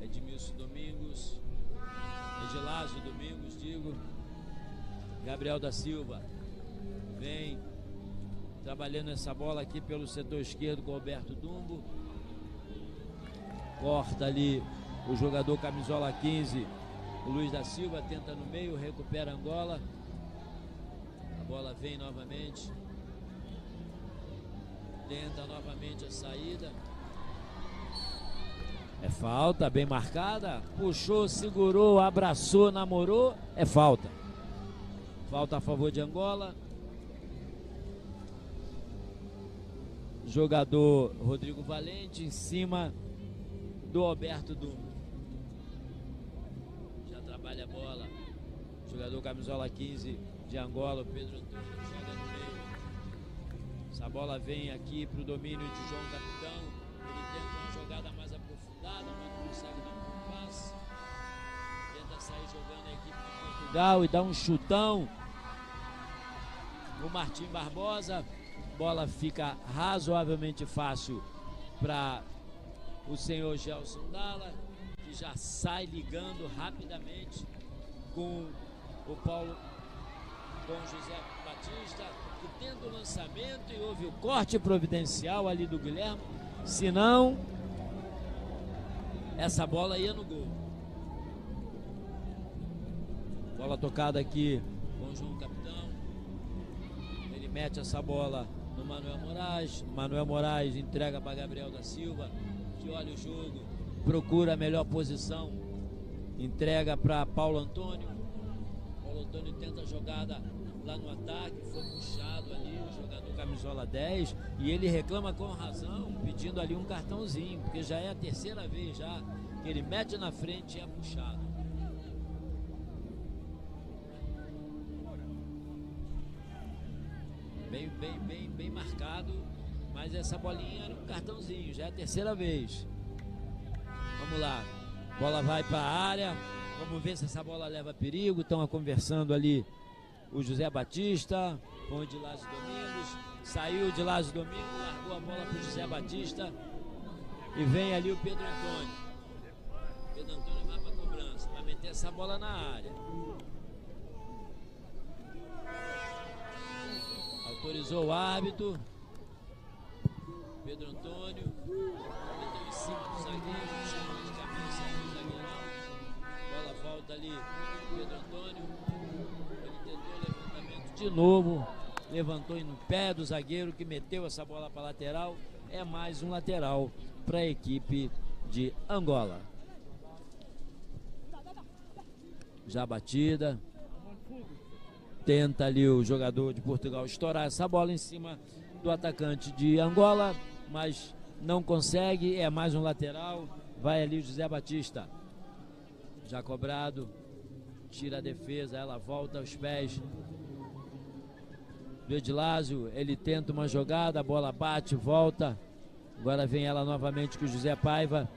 Speaker 5: Edmilson Domingos, Edilásio Domingos, digo. Gabriel da Silva vem trabalhando essa bola aqui pelo setor esquerdo com o Roberto Dumbo. Corta ali o jogador camisola 15, o Luiz da Silva, tenta no meio, recupera Angola. A bola vem novamente, tenta novamente a saída. É falta, bem marcada. Puxou, segurou, abraçou, namorou. É falta. Falta a favor de Angola. Jogador Rodrigo Valente em cima do Alberto Dumbo. Já trabalha a bola. Jogador camisola 15 de Angola, o Pedro Antônio, joga no meio. Essa bola vem aqui para o domínio de João Capitão. Ele tenta uma jogada mais aprofundada, mas não consegue dar um passe. Tenta sair jogando a equipe de Portugal e dá um chutão. O Martim Barbosa. Bola fica razoavelmente fácil para o senhor Gelson Dalla, que já sai ligando rapidamente com o Paulo, com o José Batista, que tenta o lançamento e houve o corte providencial ali do Guilherme. Senão, essa bola ia no gol. Bola tocada aqui com o João Capitão. Ele mete essa bola no Manuel Moraes. Manuel Moraes entrega para Gabriel da Silva, que olha o jogo, procura a melhor posição, entrega para Paulo Antônio. Paulo Antônio tenta a jogada lá no ataque, foi puxado ali o jogador camisola 10 e ele reclama com razão, pedindo ali um cartãozinho, porque já é a terceira vez já que ele mete na frente e é puxado. Bem marcado, mas essa bolinha era um cartãozinho, já é a terceira vez. Vamos lá, bola vai para a área, vamos ver se essa bola leva perigo. Estão conversando ali o José Batista com o Edilásio Domingos. Saiu o Edilásio Domingos, largou a bola para o José Batista e vem ali o Pedro Antônio. Pedro Antônio vai para a cobrança, vai meter essa bola na área. Autorizou o árbitro. Pedro Antônio meteu em cima do zagueiro, chamou de cabeça do zagueirão. Bola volta ali, Pedro Antônio. Ele tentou levantamento de novo, levantou no pé do zagueiro que meteu essa bola para lateral. É mais um lateral para a equipe de Angola. já batida. Tenta ali o jogador de Portugal estourar essa bola em cima do atacante de Angola, mas não consegue, é mais um lateral. Vai ali o José Batista, já cobrado, tira a defesa, ela volta aos pés do Edilásio. Ele tenta uma jogada, a bola bate, volta, agora vem ela novamente com o José Paiva.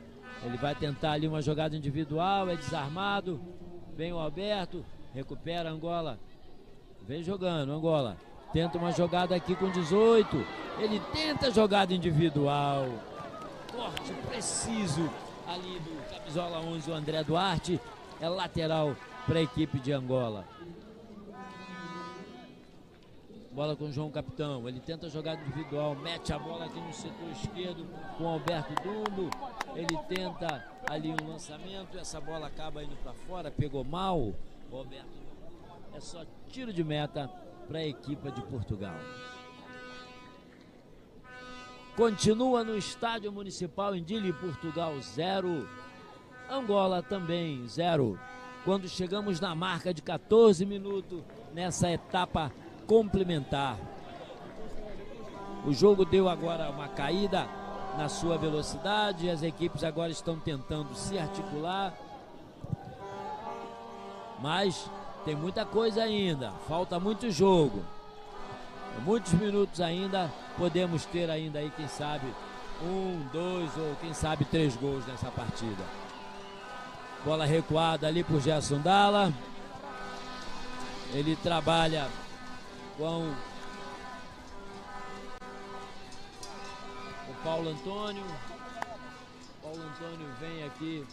Speaker 5: Ele vai tentar ali uma jogada individual, é desarmado, vem o Alberto, recupera Angola, vem jogando Angola, tenta uma jogada aqui com 18, ele tenta jogada individual, corte preciso ali do camisola 11, o André Duarte, é lateral para a equipe de Angola. Bola com o João Capitão, ele tenta jogada individual, mete a bola aqui no setor esquerdo com o Alberto Dumbo, ele tenta ali um lançamento, essa bola acaba indo para fora, pegou mal o Alberto. É só tiro de meta para a equipe de Portugal. Continua no Estádio Municipal em Dili, Portugal 0, Angola também 0. Quando chegamos na marca de 14 minutos nessa etapa complementar. O jogo deu agora uma caída na sua velocidade, as equipes agora estão tentando se articular, mas tem muita coisa ainda, falta muito jogo, muitos minutos ainda, podemos ter ainda aí, quem sabe, 1, 2 ou quem sabe 3 gols nessa partida. Bola recuada ali por Gerson Dalla, ele trabalha com o Paulo Antônio. Paulo Antônio vem aqui,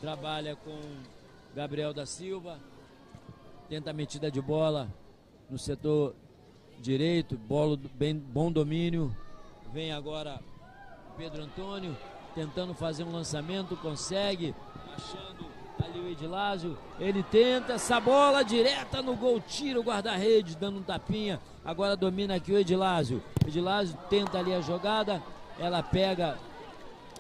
Speaker 5: trabalha com Gabriel da Silva, tenta a metida de bola no setor direito, bola bem, bom domínio. Vem agora Pedro Antônio tentando fazer um lançamento, consegue, achando ali o Edilásio, ele tenta essa bola direta no gol, tira o guarda-redes, dando um tapinha, agora domina aqui o Edilásio. Edilásio tenta ali a jogada, ela pega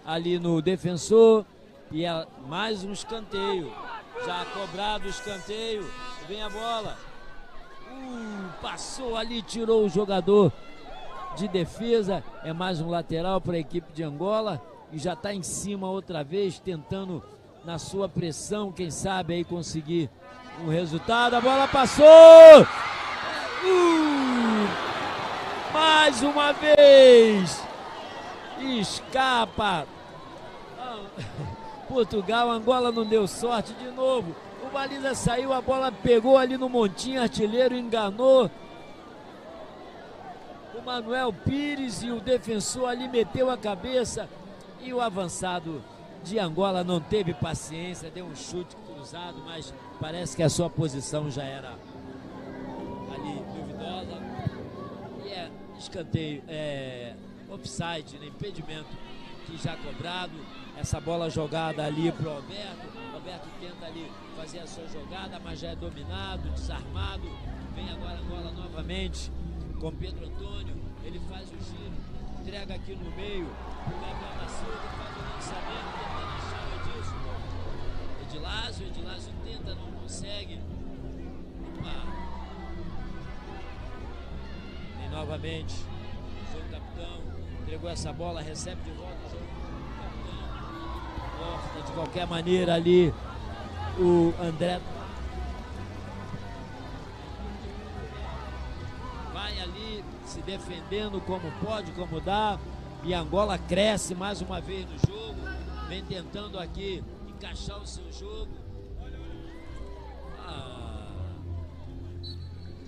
Speaker 5: ali no defensor e ela, mais um escanteio, já cobrado o escanteio, vem a bola, passou ali, tirou o jogador de defesa, é mais um lateral para a equipe de Angola e já está em cima outra vez, tentando na sua pressão, quem sabe aí conseguir um resultado. A bola passou, mais uma vez, escapa Portugal. Angola não deu sorte de novo, o baliza saiu, a bola pegou ali no montinho, artilheiro enganou o Manuel Pires e o defensor ali meteu a cabeça e o avançado de Angola não teve paciência, deu um chute cruzado, mas parece que a sua posição já era ali duvidosa e é escanteio, offside, né, impedimento que já cobrado. Essa bola jogada ali pro Alberto, Alberto tenta ali fazer a sua jogada, mas já é dominado, desarmado. Vem agora Angola novamente com Pedro Antônio, ele faz o giro, entrega aqui no meio o Gabriel da Silva, faz o lançamento, tentando achar o Edilásio tenta, não consegue. E novamente o João Capitão entregou essa bola, recebe de volta o João Capitão, corta de qualquer maneira ali o André, vai ali se defendendo como pode, como dá, e Angola cresce mais uma vez no jogo, vem tentando aqui encaixar o seu jogo.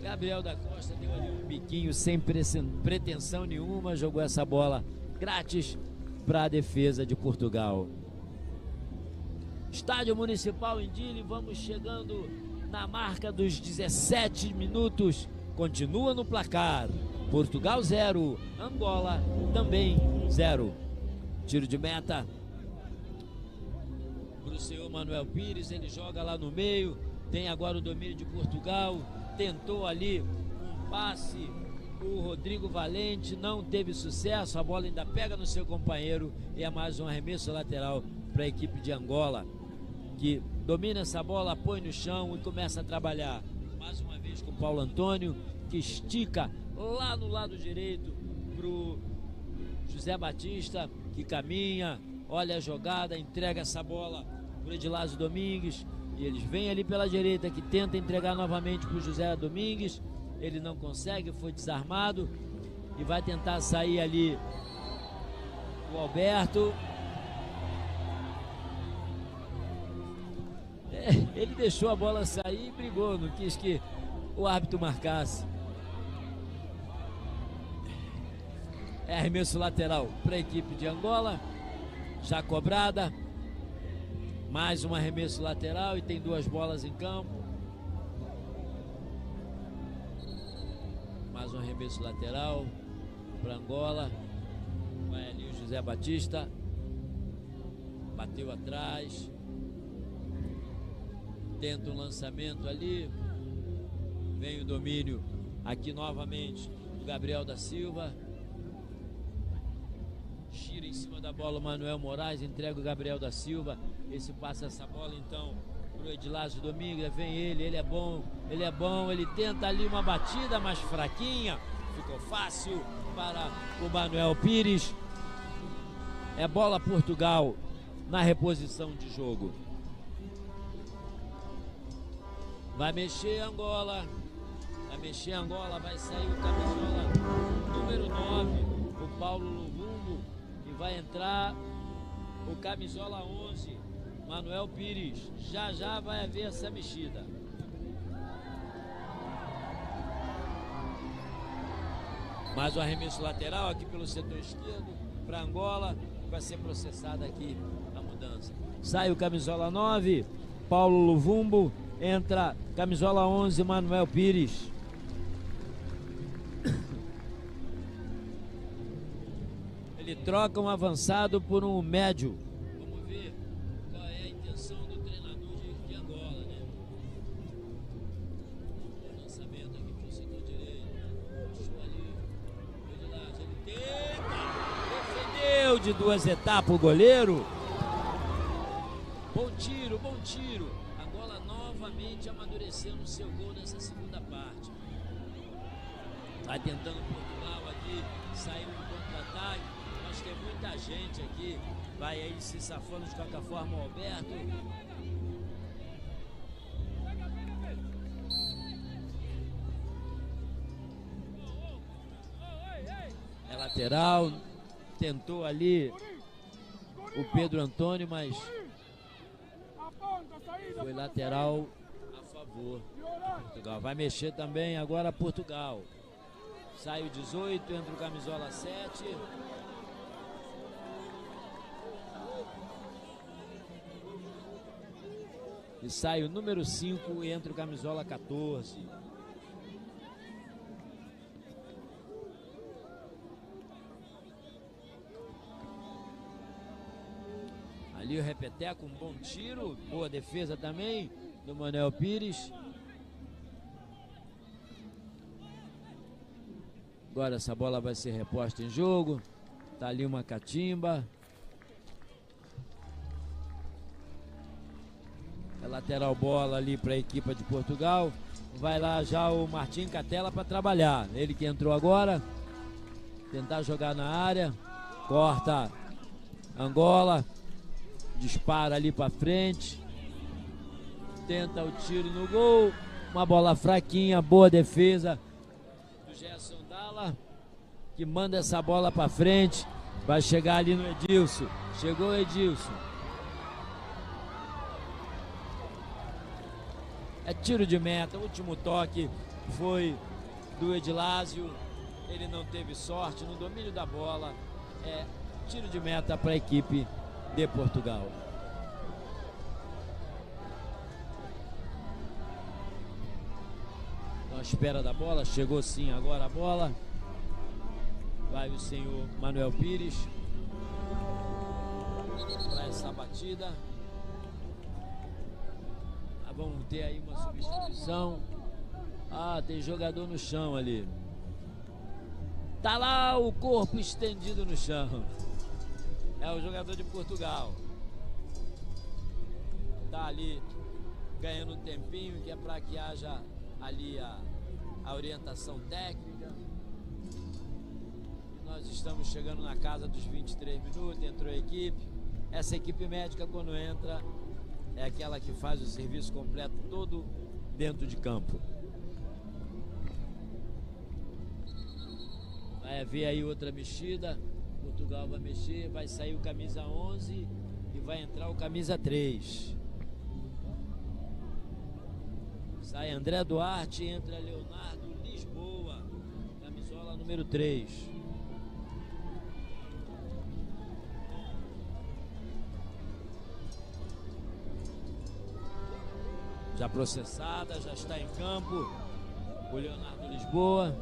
Speaker 5: Gabriel da Costa deu ali um biquinho sem pretensão nenhuma, jogou essa bola grátis para a defesa de Portugal. Estádio Municipal em Dili, vamos chegando na marca dos 17 minutos, continua no placar, Portugal 0, Angola também 0. Tiro de meta para o senhor Manuel Pires, ele joga lá no meio, tem agora o domínio de Portugal, tentou ali um passe, o Rodrigo Valente não teve sucesso, a bola ainda pega no seu companheiro e é mais um arremesso lateral para a equipe de Angola. que domina essa bola, põe no chão e começa a trabalhar. Mais uma vez com o Paulo Antônio, que estica lá no lado direito pro José Batista, que caminha, olha a jogada, entrega essa bola pro Edilásio Domingues, e eles vêm ali pela direita, que tenta entregar novamente pro José Domingues, ele não consegue, foi desarmado, e vai tentar sair ali o Alberto. Ele deixou a bola sair e brigou, não quis que o árbitro marcasse. É arremesso lateral para a equipe de Angola, já cobrada. Mais um arremesso lateral e tem 2 bolas em campo. Mais um arremesso lateral para Angola. Vai ali o José Batista. Bateu atrás. Tenta um lançamento ali. Vem o domínio aqui novamente do Gabriel da Silva. Gira em cima da bola o Manuel Moraes, entrega o Gabriel da Silva. Esse passa essa bola então pro Edilásio Domingues. Vem ele é bom, ele tenta ali uma batida mais fraquinha. Ficou fácil para o Manuel Pires. É bola Portugal na reposição de jogo. Vai mexer Angola, vai sair o camisola número 9, o Paulo Luvumbo, e vai entrar o camisola 11, Manuel Pires. Já vai haver essa mexida. Mais um arremesso lateral aqui pelo setor esquerdo para Angola, vai ser processada aqui a mudança. Sai o camisola 9, Paulo Luvumbo. Entra camisola 11, Manuel Pires. Ele troca um avançado por um médio. Vamos ver qual é a intenção do treinador de Angola, né? O lançamento aqui pro setor direito. Puxou ali. Ele tenta. Defendeu de 2 etapas o goleiro. Bom tiro. Novamente amadurecendo o seu gol nessa segunda parte. Vai tentando Portugal aqui, saindo do contra-ataque, mas tem muita gente aqui. Vai aí se safando de qualquer forma o Alberto. É lateral, tentou ali o Pedro Antônio, mas foi lateral a favor de Portugal. Vai mexer também agora Portugal. Sai o 18, entra o camisola 7. E sai o número 5 e entra o camisola 14. Ali o repeteco, um bom tiro, boa defesa também do Manuel Pires. Agora essa bola vai ser reposta em jogo. Tá ali uma catimba. É lateral bola ali para a equipe de Portugal. Vai lá já o Martim Catela para trabalhar. Ele que entrou agora. Tentar jogar na área. Corta Angola. Dispara ali para frente. Tenta o tiro no gol. Uma bola fraquinha, boa defesa do Gerson Dalla, que manda essa bola para frente. Vai chegar ali no Edilson. Chegou o Edilson. É tiro de meta. O último toque foi do Edilásio. Ele não teve sorte no domínio da bola. É tiro de meta para a equipe de Portugal. À espera da bola, chegou sim agora a bola. Vai o senhor Manuel Pires para essa batida. Vamos ter aí uma substituição. Tem jogador no chão ali. Tá lá o corpo estendido no chão. É o jogador de Portugal. tá ali ganhando um tempinho, que é para que haja ali a orientação técnica. Nós estamos chegando na casa dos 23 minutos, entrou a equipe. Essa equipe médica, quando entra, é aquela que faz o serviço completo todo dentro de campo. Vai haver aí outra mexida. Portugal vai mexer, vai sair o camisa 11 e vai entrar o camisa 3. Sai André Duarte, entra Leonardo Lisboa, camisola número 3. Já processada, já está em campo o Leonardo Lisboa.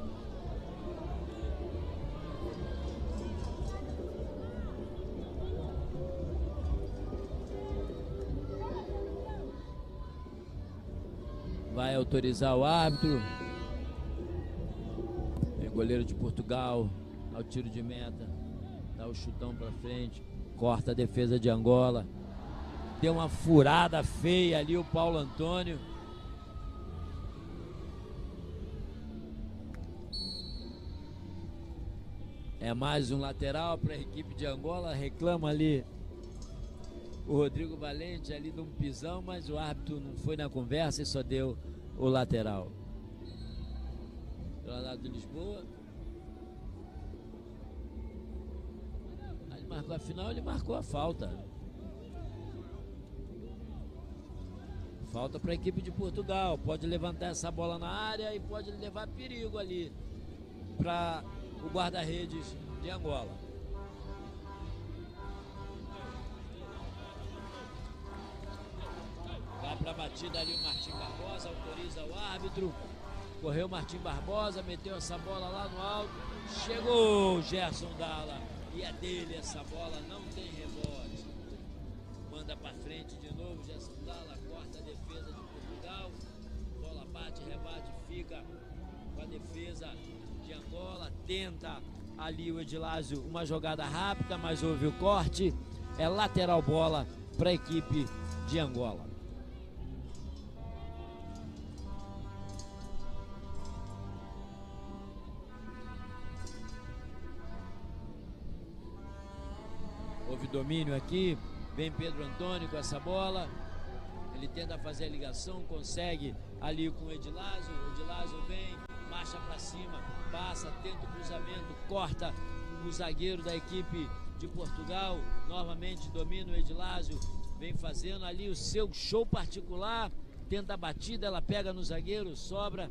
Speaker 5: Vai autorizar o árbitro. Vem o goleiro de Portugal ao tiro de meta, dá o chutão para frente, corta a defesa de Angola. Deu uma furada feia ali o Paulo Antônio. É mais um lateral para a equipe de Angola. Reclama ali o Rodrigo Valente ali de um pisão, mas o árbitro não foi na conversa e só deu o lateral. Do lado de Lisboa. Ele marcou a final, ele marcou a falta. Falta para a equipe de Portugal. Pode levantar essa bola na área e pode levar perigo ali para o guarda-redes de Angola. Vai para a batida ali o Martim Barbosa, autoriza o árbitro. Correu o Martim Barbosa, meteu essa bola lá no alto. Chegou o Gerson Dalla. E é dele essa bola, não tem rebote. Manda para frente de novo, Gerson Dalla, corta a defesa de Portugal. Bola bate, rebate, fica com a defesa de Angola. Tenta ali o Edilásio uma jogada rápida, mas houve o corte. É lateral bola para a equipe de Angola. Houve domínio aqui. Vem Pedro Antônio com essa bola. Ele tenta fazer a ligação, consegue ali com o Edilásio. O Edilásio vem, marcha para cima, passa, tenta o cruzamento, corta o zagueiro da equipe de Portugal. Novamente domina o Edilásio. Vem fazendo ali o seu show particular. Tenta a batida, ela pega no zagueiro, sobra.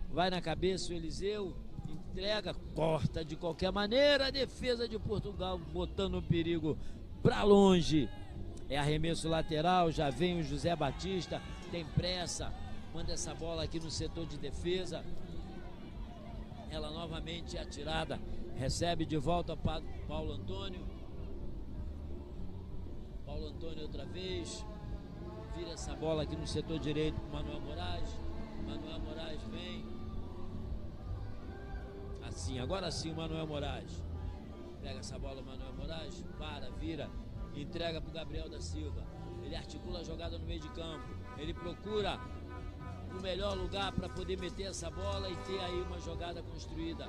Speaker 5: Vai na cabeça o Eliseu. Entrega, corta de qualquer maneira. A defesa de Portugal botando o perigo para longe. É arremesso lateral, já vem o José Batista, tem pressa, manda essa bola aqui no setor de defesa. Ela novamente é atirada, recebe de volta para Paulo Antônio. Paulo Antônio outra vez, vira essa bola aqui no setor direito para Manuel Moraes. Manuel Moraes vem. Assim, agora sim o Manuel Moraes. Pega essa bola o Manuel Moraes, para, vira, entrega para o Gabriel da Silva. Ele articula a jogada no meio de campo. Ele procura o melhor lugar para poder meter essa bola e ter aí uma jogada construída.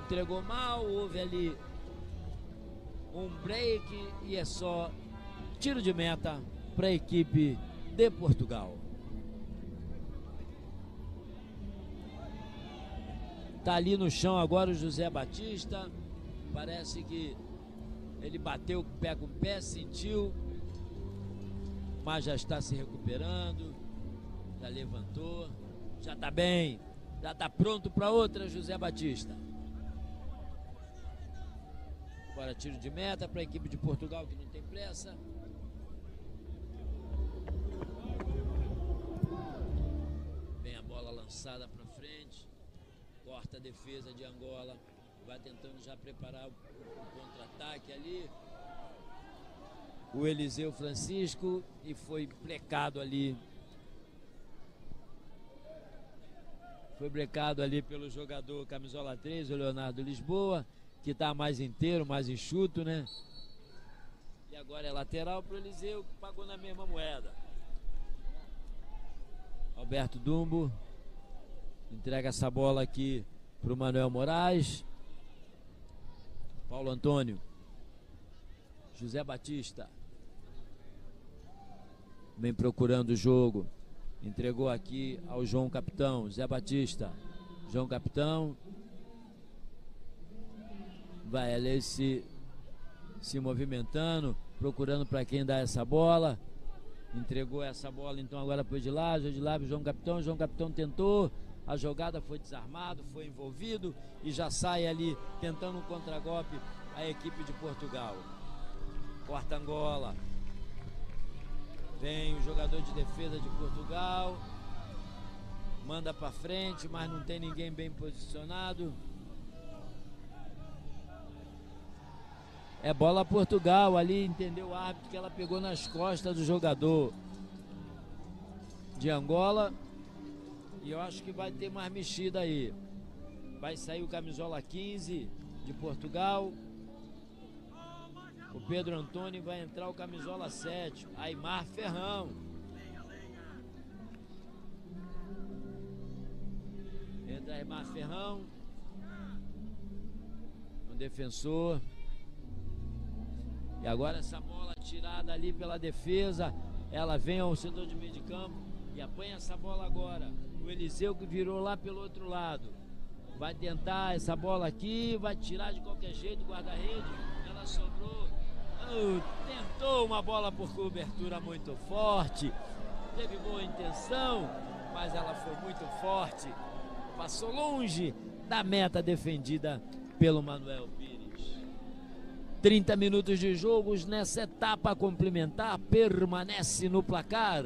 Speaker 5: Entregou mal, houve ali um break e é só tiro de meta para a equipe de Portugal. Tá ali no chão agora o José Batista. Parece que ele bateu o pé com o pé, sentiu, mas já está se recuperando. Já levantou, já está bem, já está pronto para outra, José Batista. Agora tiro de meta para a equipe de Portugal que não tem pressa. Vem a bola lançada para frente. Corta a defesa de Angola. Vai tentando já preparar o contra-ataque ali. O Eliseu Francisco. E foi brecado ali. Foi brecado ali pelo jogador camisola 3, o Leonardo Lisboa. Que está mais inteiro, mais enxuto, né? E agora é lateral para o Eliseu, que pagou na mesma moeda. Alberto Dumbo entrega essa bola aqui para o Manuel Moraes. Paulo Antônio. José Batista. Vem procurando o jogo. Entregou aqui ao João Capitão. Zé Batista. João Capitão. Vai ali se movimentando, procurando para quem dá essa bola. Entregou essa bola então agora para o Edilávio. João Capitão. João Capitão tentou. A jogada foi desarmado, foi envolvido e já sai ali tentando um contragolpe a equipe de Portugal. Corta Angola. Vem o jogador de defesa de Portugal. Manda para frente, mas não tem ninguém bem posicionado. É bola Portugal ali, entendeu o árbitro que ela pegou nas costas do jogador de Angola. E eu acho que vai ter mais mexida aí. Vai sair o camisola 15 de Portugal. O Pedro Antônio vai entrar o camisola 7, Aimar Ferrão. Entra Aimar Ferrão. Um defensor. E agora essa bola tirada ali pela defesa. Ela vem ao setor de meio de campo e apanha essa bola agora. O Eliseu que virou lá pelo outro lado. Vai tentar essa bola aqui, vai tirar de qualquer jeito o guarda-rede. Ela sobrou. Tentou uma bola por cobertura muito forte. Teve boa intenção, mas ela foi muito forte. Passou longe da meta defendida pelo Manuel Pires. 30 minutos de jogos nessa etapa complementar. Permanece no placar.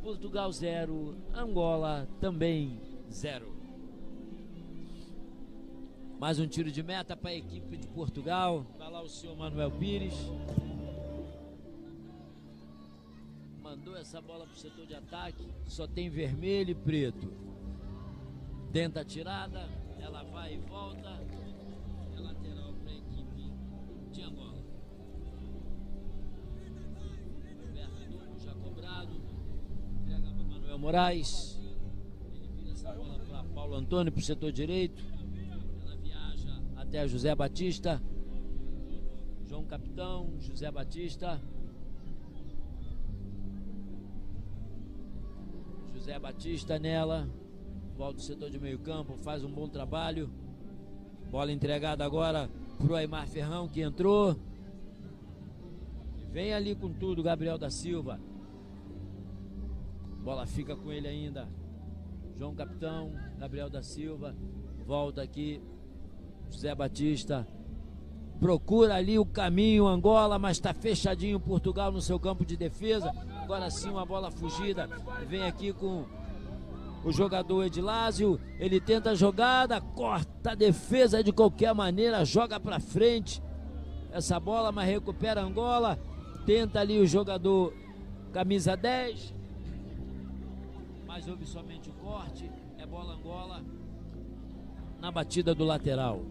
Speaker 5: Portugal 0, Angola também 0. Mais um tiro de meta para a equipe de Portugal. Vai lá o senhor Manuel Pires. Mandou essa bola para o setor de ataque. Só tem vermelho e preto. Tenta a tirada. Ela vai e volta. É lateral para a equipe de Angola. Alberto Dumbo já cobrado. Entrega para Manuel Moraes. Ele vira essa bola para Paulo Antônio para o setor direito. Até José Batista. João Capitão, José Batista. José Batista nela. Volta o setor de meio campo, faz um bom trabalho. Bola entregada agora pro Aimar Ferrão, que entrou. Vem ali com tudo, Gabriel da Silva. Bola fica com ele ainda. João Capitão, Gabriel da Silva. Volta aqui. José Batista procura ali o caminho Angola, mas está fechadinho Portugal no seu campo de defesa. Agora sim uma bola fugida. Vem aqui com o jogador Edilásio. Ele tenta a jogada, corta a defesa de qualquer maneira, joga para frente essa bola, mas recupera Angola. Tenta ali o jogador camisa 10, mas houve somente o corte. É bola Angola na batida do lateral.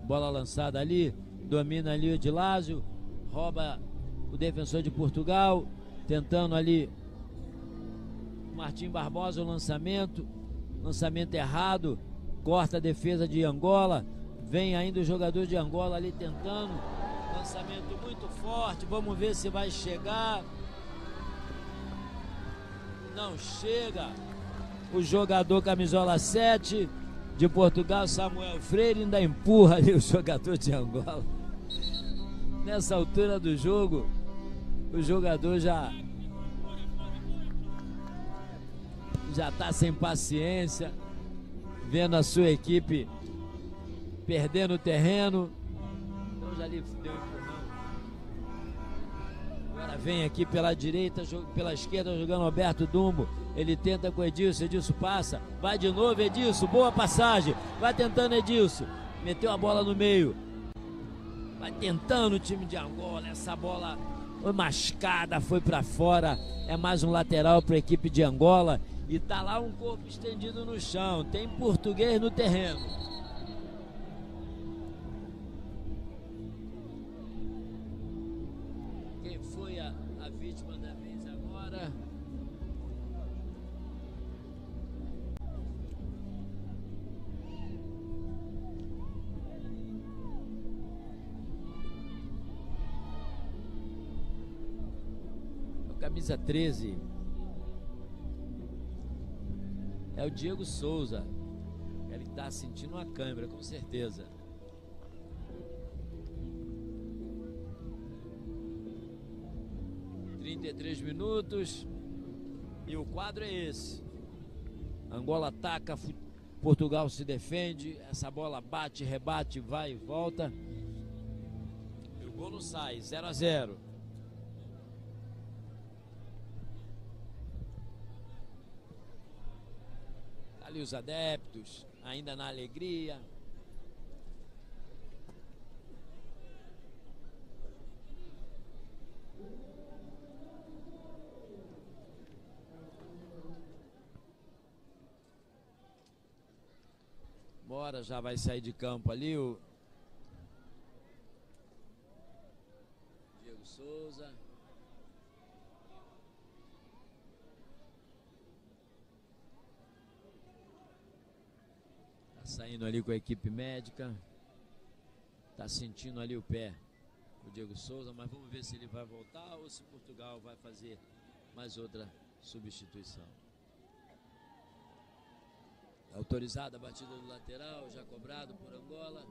Speaker 5: Bola lançada ali, domina ali o Edilásio, rouba o defensor de Portugal, tentando ali Martim Barbosa o lançamento errado, corta a defesa de Angola, vem ainda o jogador de Angola ali tentando, lançamento muito forte, vamos ver se vai chegar, não chega, o jogador camisola 7 de Portugal, Samuel Freire, ainda empurra ali o jogador de Angola. Nessa altura do jogo, o jogador já está sem paciência, vendo a sua equipe perdendo o terreno. Então já lhe deu um empurrão. Agora vem aqui pela direita, pela esquerda jogando Alberto Dumbo. Ele tenta com o Edilson, Edilson passa, vai de novo Edilson, boa passagem, vai tentando Edilson, meteu a bola no meio, vai tentando o time de Angola, essa bola foi mascada, foi para fora, é mais um lateral para a equipe de Angola, e tá lá um corpo estendido no chão, tem português no terreno. camisa 13. É o Diego Souza. Ele está sentindo uma câimbra, com certeza. (33 minutos) e o quadro é esse. Angola ataca, Portugal se defende, essa bola bate, rebate, vai e volta. E o gol não sai, 0-0. Ali os adeptos, ainda na alegria. Bora, já vai sair de campo ali o Diego Souza. Tá saindo ali com a equipe médica. Tá sentindo ali o pé o Diego Souza, mas vamos ver se ele vai voltar ou se Portugal vai fazer mais outra substituição. Autorizada a batida do lateral, já cobrado por Angola.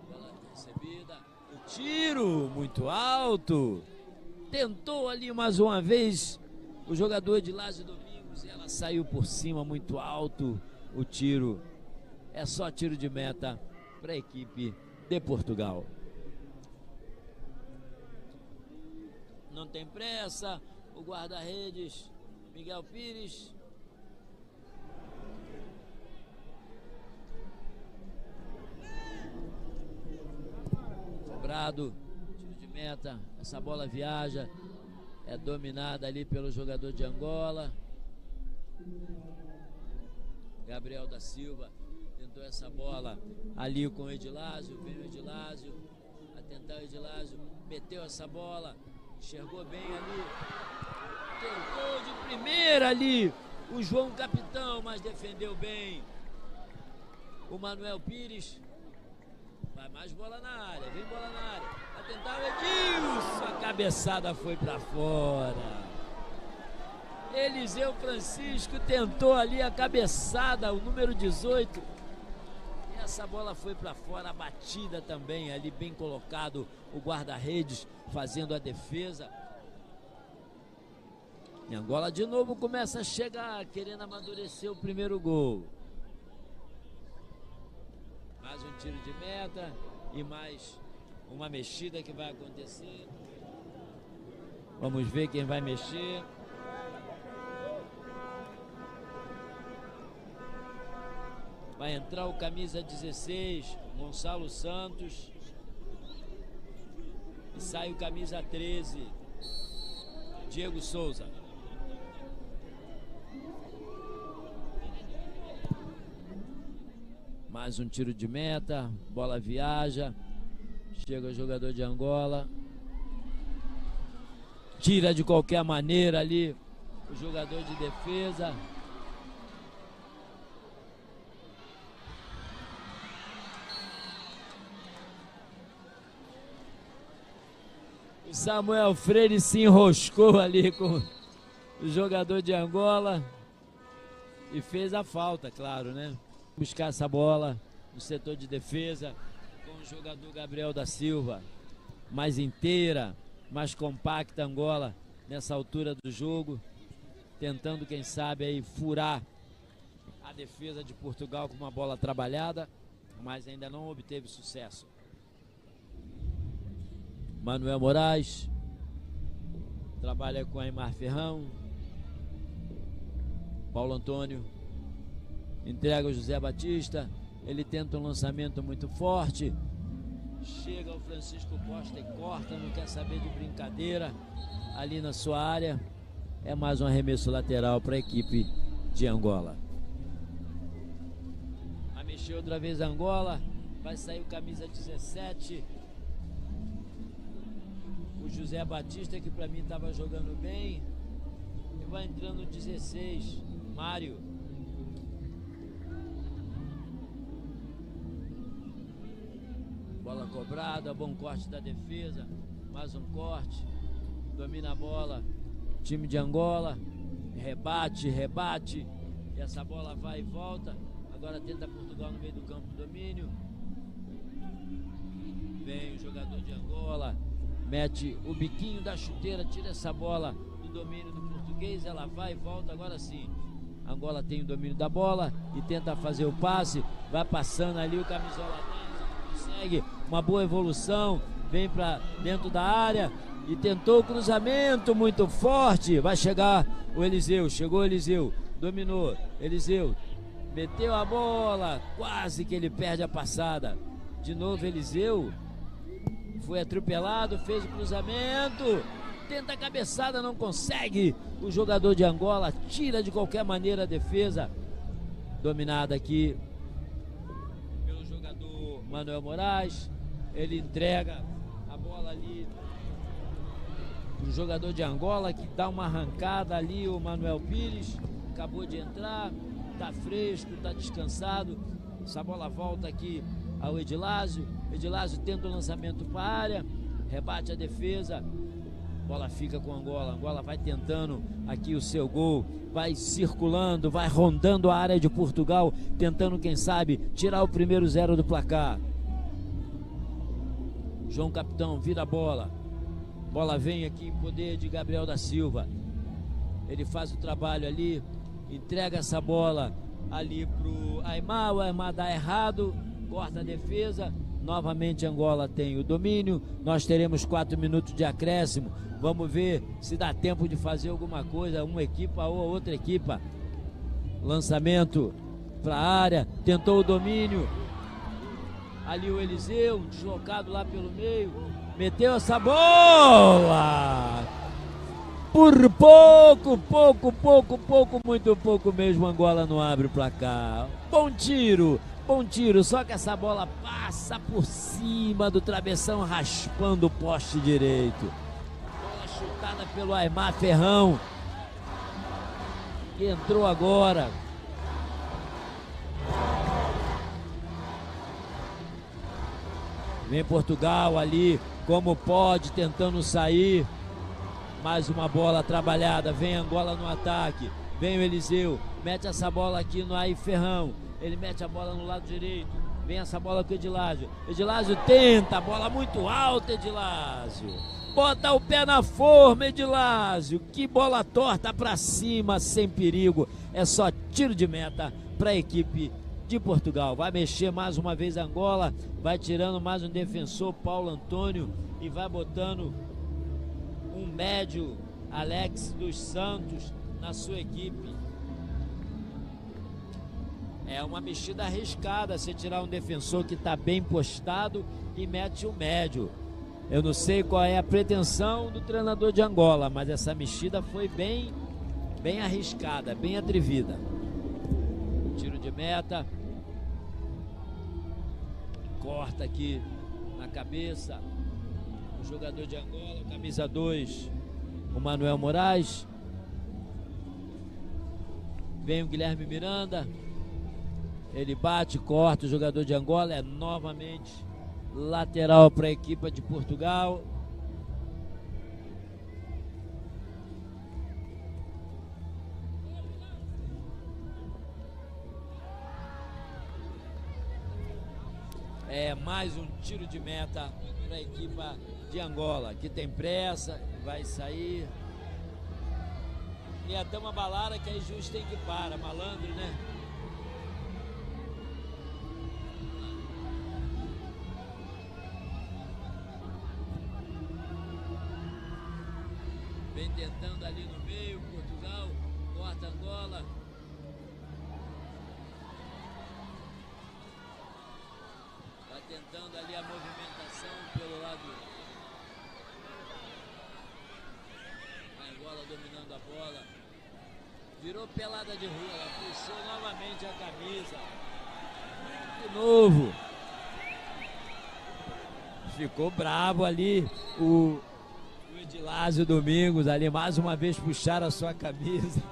Speaker 5: Bola recebida. O tiro muito alto. Tentou ali mais uma vez o jogador de Lázio Domingos e ela saiu por cima muito alto. O tiro é só tiro de meta para a equipe de Portugal. Não tem pressa. O guarda-redes Miguel Pires. Cobrado, tiro de meta. Essa bola viaja, é dominada ali pelo jogador de Angola. Gabriel da Silva tentou essa bola ali com o Edilásio. Veio o Edilásio a tentar o Edilásio, meteu essa bola, enxergou bem ali. Tentou de primeira ali o João Capitão, mas defendeu bem o Manuel Pires. Vai mais bola na área, vem bola na área. Vai tentar o Edilson, a cabeçada foi para fora. Eliseu Francisco tentou ali a cabeçada, o número 18. E essa bola foi para fora, a batida também ali, bem colocado o guarda-redes fazendo a defesa. E Angola de novo começa a chegar, querendo amadurecer o primeiro gol. Mais um tiro de meta e mais uma mexida que vai acontecer. Vamos ver quem vai mexer. Vai entrar o camisa 16, Gonçalo Santos. E sai o camisa 13, Diego Souza. Mais um tiro de meta, bola viaja, chega o jogador de Angola, tira de qualquer maneira ali o jogador de defesa. O Samuel Freire se enroscou ali com o jogador de Angola e fez a falta, claro, né? Buscar essa bola no setor de defesa com o jogador Gabriel da Silva. Mais inteira, mais compacta Angola nessa altura do jogo, tentando, quem sabe, aí furar a defesa de Portugal com uma bola trabalhada, mas ainda não obteve sucesso. Manuel Moraes trabalha com Aimar Ferrão. Paulo Antônio entrega o José Batista. Ele tenta um lançamento muito forte. Chega o Francisco Costa e corta, não quer saber de brincadeira ali na sua área. É mais um arremesso lateral para a equipe de Angola. Vai mexer outra vez a Angola. Vai sair o camisa 17. O José Batista, que para mim estava jogando bem. E vai entrando o 16, Mário. Bola cobrada, bom corte da defesa. Mais um corte. Domina a bola. Time de Angola. Rebate. E essa bola vai e volta. Agora tenta Portugal no meio do campo. Domínio. Vem o jogador de Angola. Mete o biquinho da chuteira. Tira essa bola do domínio do português. Ela vai e volta. Agora sim. Angola tem o domínio da bola e tenta fazer o passe. Vai passando ali o camisola 10. Consegue uma boa evolução. Vem para dentro da área e tentou o cruzamento muito forte. Vai chegar o Eliseu. Chegou o Eliseu. Dominou. Eliseu meteu a bola. Quase que ele perde a passada. De novo Eliseu. Foi atropelado. Fez o cruzamento. Tenta a cabeçada. Não consegue. O jogador de Angola tira de qualquer maneira a defesa. Dominada aqui pelo jogador Manuel Moraes. Ele entrega a bola ali pro jogador de Angola, que dá uma arrancada ali, o Manuel Pires. Acabou de entrar, tá fresco, tá descansado. Essa bola volta aqui ao Edilásio. Edilásio tenta o lançamento para a área, rebate a defesa. Bola fica com Angola. Angola vai tentando aqui o seu gol, vai circulando, vai rondando a área de Portugal, tentando, quem sabe, tirar o primeiro 0 do placar. João Capitão vira a bola. Bola vem aqui em poder de Gabriel da Silva. Ele faz o trabalho ali, entrega essa bola ali pro Aimar. O Aimar dá errado, corta a defesa. Novamente Angola tem o domínio. Nós teremos 4 minutos de acréscimo. Vamos ver se dá tempo de fazer alguma coisa, uma equipa ou outra equipa. Lançamento para a área, tentou o domínio. Ali o Eliseu, deslocado lá pelo meio, meteu essa bola. Por pouco, muito pouco mesmo, Angola não abre o placar. Bom tiro, só que essa bola passa por cima do travessão, raspando o poste direito. Bola chutada pelo Aimar Ferrão, que entrou agora. Vem Portugal ali, como pode, tentando sair. Mais uma bola trabalhada, vem Angola no ataque. Vem o Eliseu, mete essa bola aqui no Aimar Ferrão. Ele mete a bola no lado direito. Vem essa bola com o Edilásio. Edilásio tenta, a bola muito alta, Edilásio. Bota o pé na forma, Edilásio. Que bola torta pra cima, sem perigo. É só tiro de meta para a equipe de Portugal. Vai mexer mais uma vez Angola. Vai tirando mais um defensor, Paulo Antônio. E vai botando um médio, Alex dos Santos, na sua equipe. É uma mexida arriscada você tirar um defensor que está bem postado e mete um médio. Eu não sei qual é a pretensão do treinador de Angola, mas essa mexida foi bem arriscada, bem atrevida. Tiro de meta. Corta aqui na cabeça o jogador de Angola, camisa 2, o Manuel Moraes. Vem o Guilherme Miranda. Ele bate, corta o jogador de Angola. É novamente lateral para a equipe de Portugal. É mais um tiro de meta para a equipe de Angola, que tem pressa, vai sair. E até uma balada que aí juiz tem que parar, malandro, né? Vem tentando ali no meio, Portugal, corta Angola. Vai tentando ali a movimentação pelo lado. A Angola dominando a bola. Virou pelada de rua, ela puxou novamente a camisa. De novo. Ficou bravo ali o Edilásio Domingos ali, mais uma vez puxaram a sua camisa.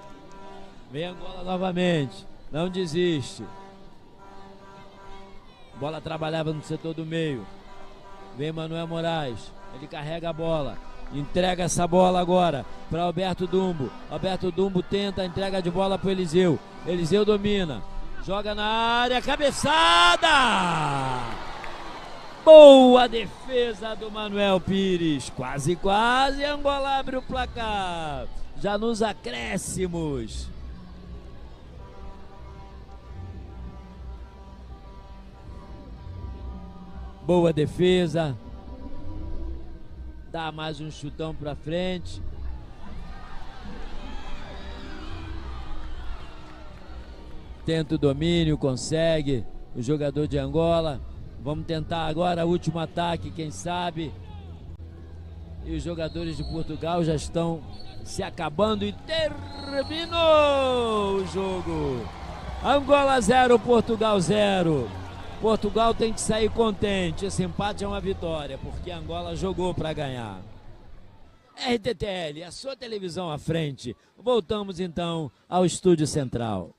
Speaker 5: Vem Angola novamente, não desiste. Bola trabalhava no setor do meio. Vem Manuel Moraes, Ele carrega a bola. Entrega essa bola agora para Alberto Dumbo. Alberto Dumbo tenta a entrega de bola para Eliseu. Eliseu domina. Joga na área. Cabeçada! Boa defesa do Manuel Pires. Quase, quase. Angola abre o placar. Já nos acréscimos. Boa defesa. Dá mais um chutão para frente. Tenta o domínio, consegue o jogador de Angola. Vamos tentar agora o último ataque, quem sabe. E os jogadores de Portugal já estão se acabando e terminou o jogo. Angola 0, Portugal 0. Portugal tem que sair contente. Esse empate é uma vitória, porque Angola jogou para ganhar. RTTL, a sua televisão à frente. Voltamos então ao estúdio central.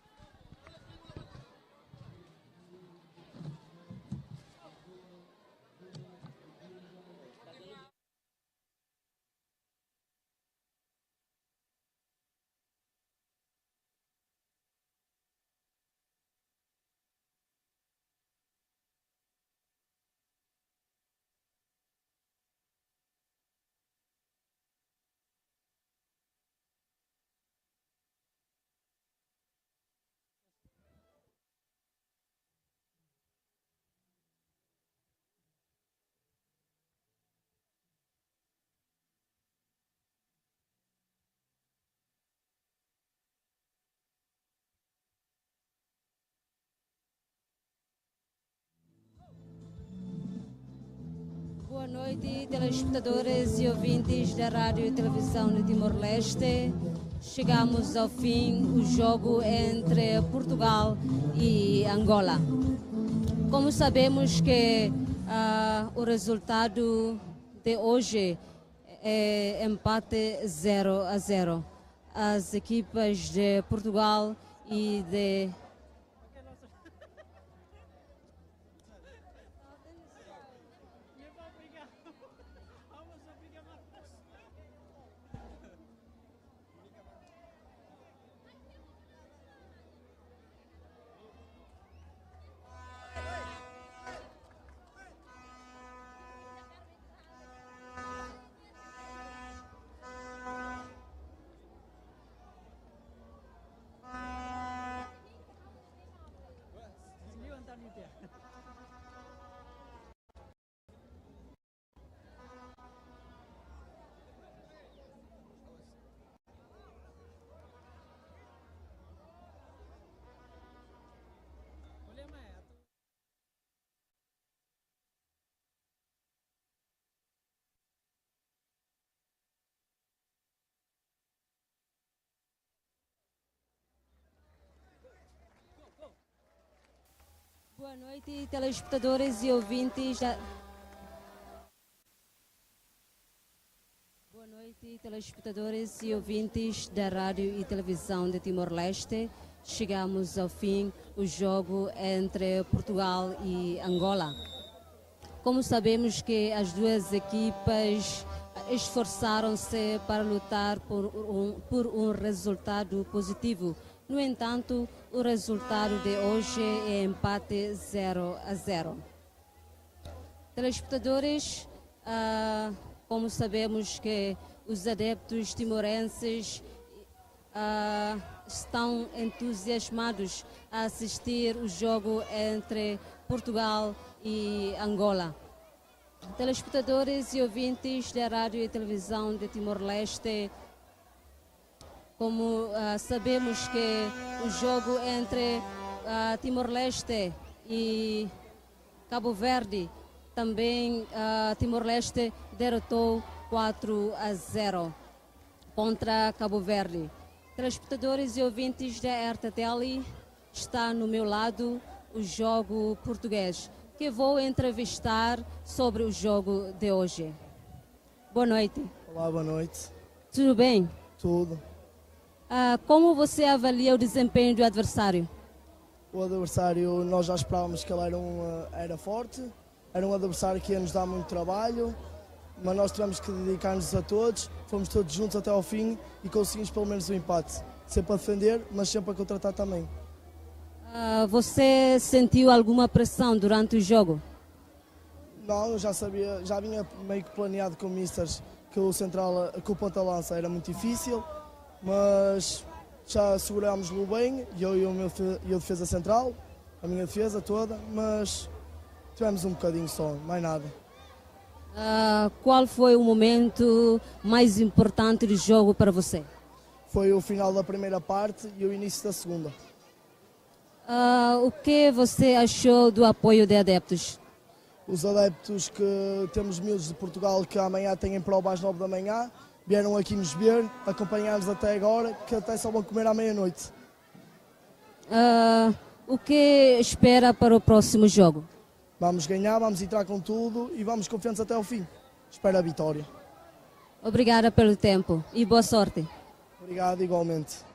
Speaker 6: Boa noite, telespectadores e ouvintes da Rádio e Televisão de Timor-Leste. Chegamos ao fim do jogo entre Portugal e Angola. Como sabemos que o resultado de hoje é empate 0-0. As equipas de Portugal e de Boa noite, telespectadores e ouvintes da... Boa noite, telespectadores e ouvintes da Rádio e Televisão de Timor-Leste. Chegamos ao fim do jogo entre Portugal e Angola. Como sabemos que as duas equipas esforçaram-se para lutar por um resultado positivo. No entanto, o resultado de hoje é empate 0-0. Telespectadores, como sabemos que os adeptos timorenses estão entusiasmados a assistir o jogo entre Portugal e Angola. Telespectadores e ouvintes da Rádio e Televisão de Timor-Leste, como sabemos que o jogo entre Timor-Leste e Cabo Verde, também Timor-Leste derrotou 4-0 contra Cabo Verde. Telespectadores e ouvintes da RTTL, está no meu lado o jogo português, que vou entrevistar sobre o jogo de hoje. Boa noite.
Speaker 7: Olá, boa noite.
Speaker 6: Tudo bem?
Speaker 7: Tudo.
Speaker 6: Como você avalia o desempenho do adversário?
Speaker 7: O adversário, nós já esperávamos que ele era forte, era um adversário que ia nos dar muito trabalho, mas nós tivemos que dedicar-nos a todos, fomos todos juntos até ao fim e conseguimos pelo menos o empate. Sempre a defender, mas sempre a contratar também.
Speaker 6: Você sentiu alguma pressão durante o jogo?
Speaker 7: Não, eu já sabia, já vinha meio que planeado com o Misters que o ponta-lança era muito difícil, mas já segurámos-lo bem, eu e a defesa central, a minha defesa toda, mas tivemos um bocadinho só, mais nada.
Speaker 6: Qual foi o momento mais importante do jogo para você?
Speaker 7: Foi o final da primeira parte e o início da segunda.
Speaker 6: O que você achou do apoio de adeptos?
Speaker 7: Os adeptos que temos miúdos de Portugal que amanhã têm prova às 9 da manhã, vieram aqui nos ver, acompanhar-nos até agora, que até só vão comer à meia-noite.
Speaker 6: O que espera para o próximo jogo?
Speaker 7: Vamos ganhar, vamos entrar com tudo e vamos confiantes até ao fim. Espero a vitória.
Speaker 6: Obrigada pelo tempo e boa sorte.
Speaker 7: Obrigado, igualmente.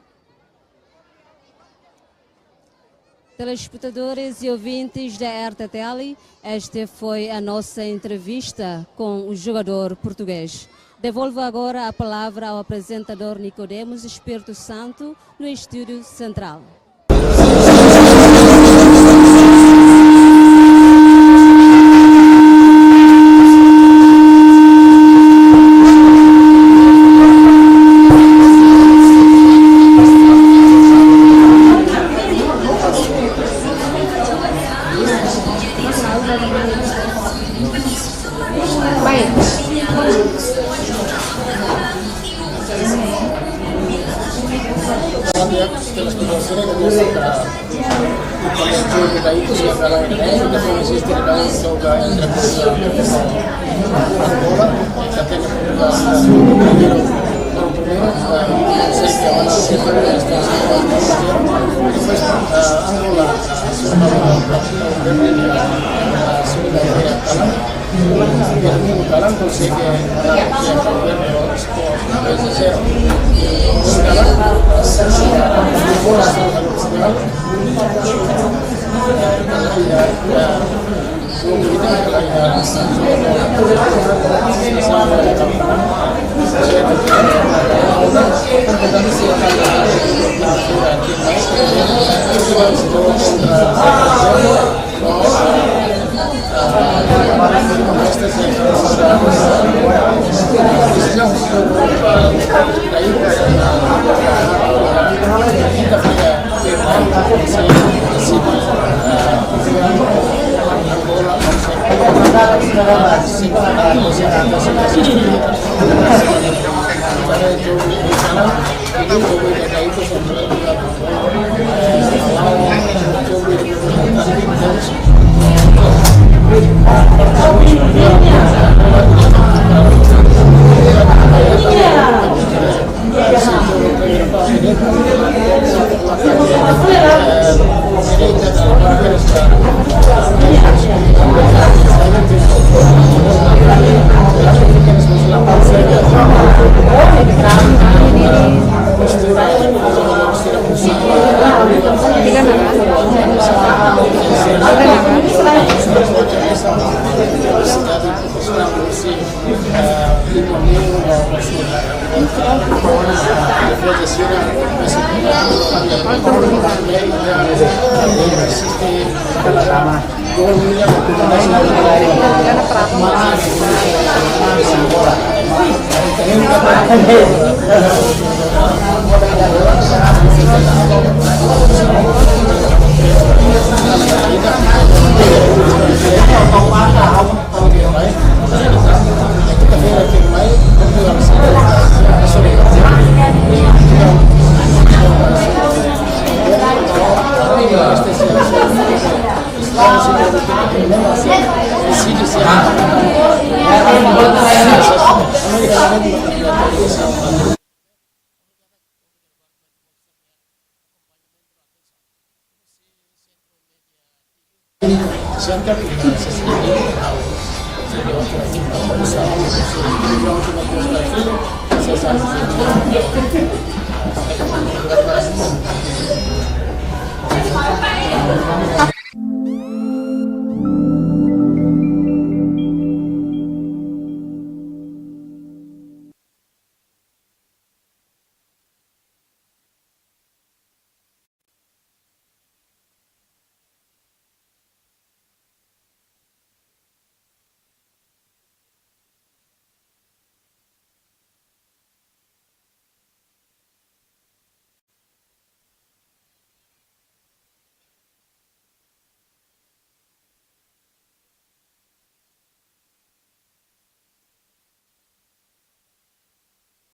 Speaker 6: Telespectadores e ouvintes da RTTL, esta foi a nossa entrevista com o jogador português. Devolvo agora a palavra ao apresentador Nicodemos Espírito Santo no estúdio central.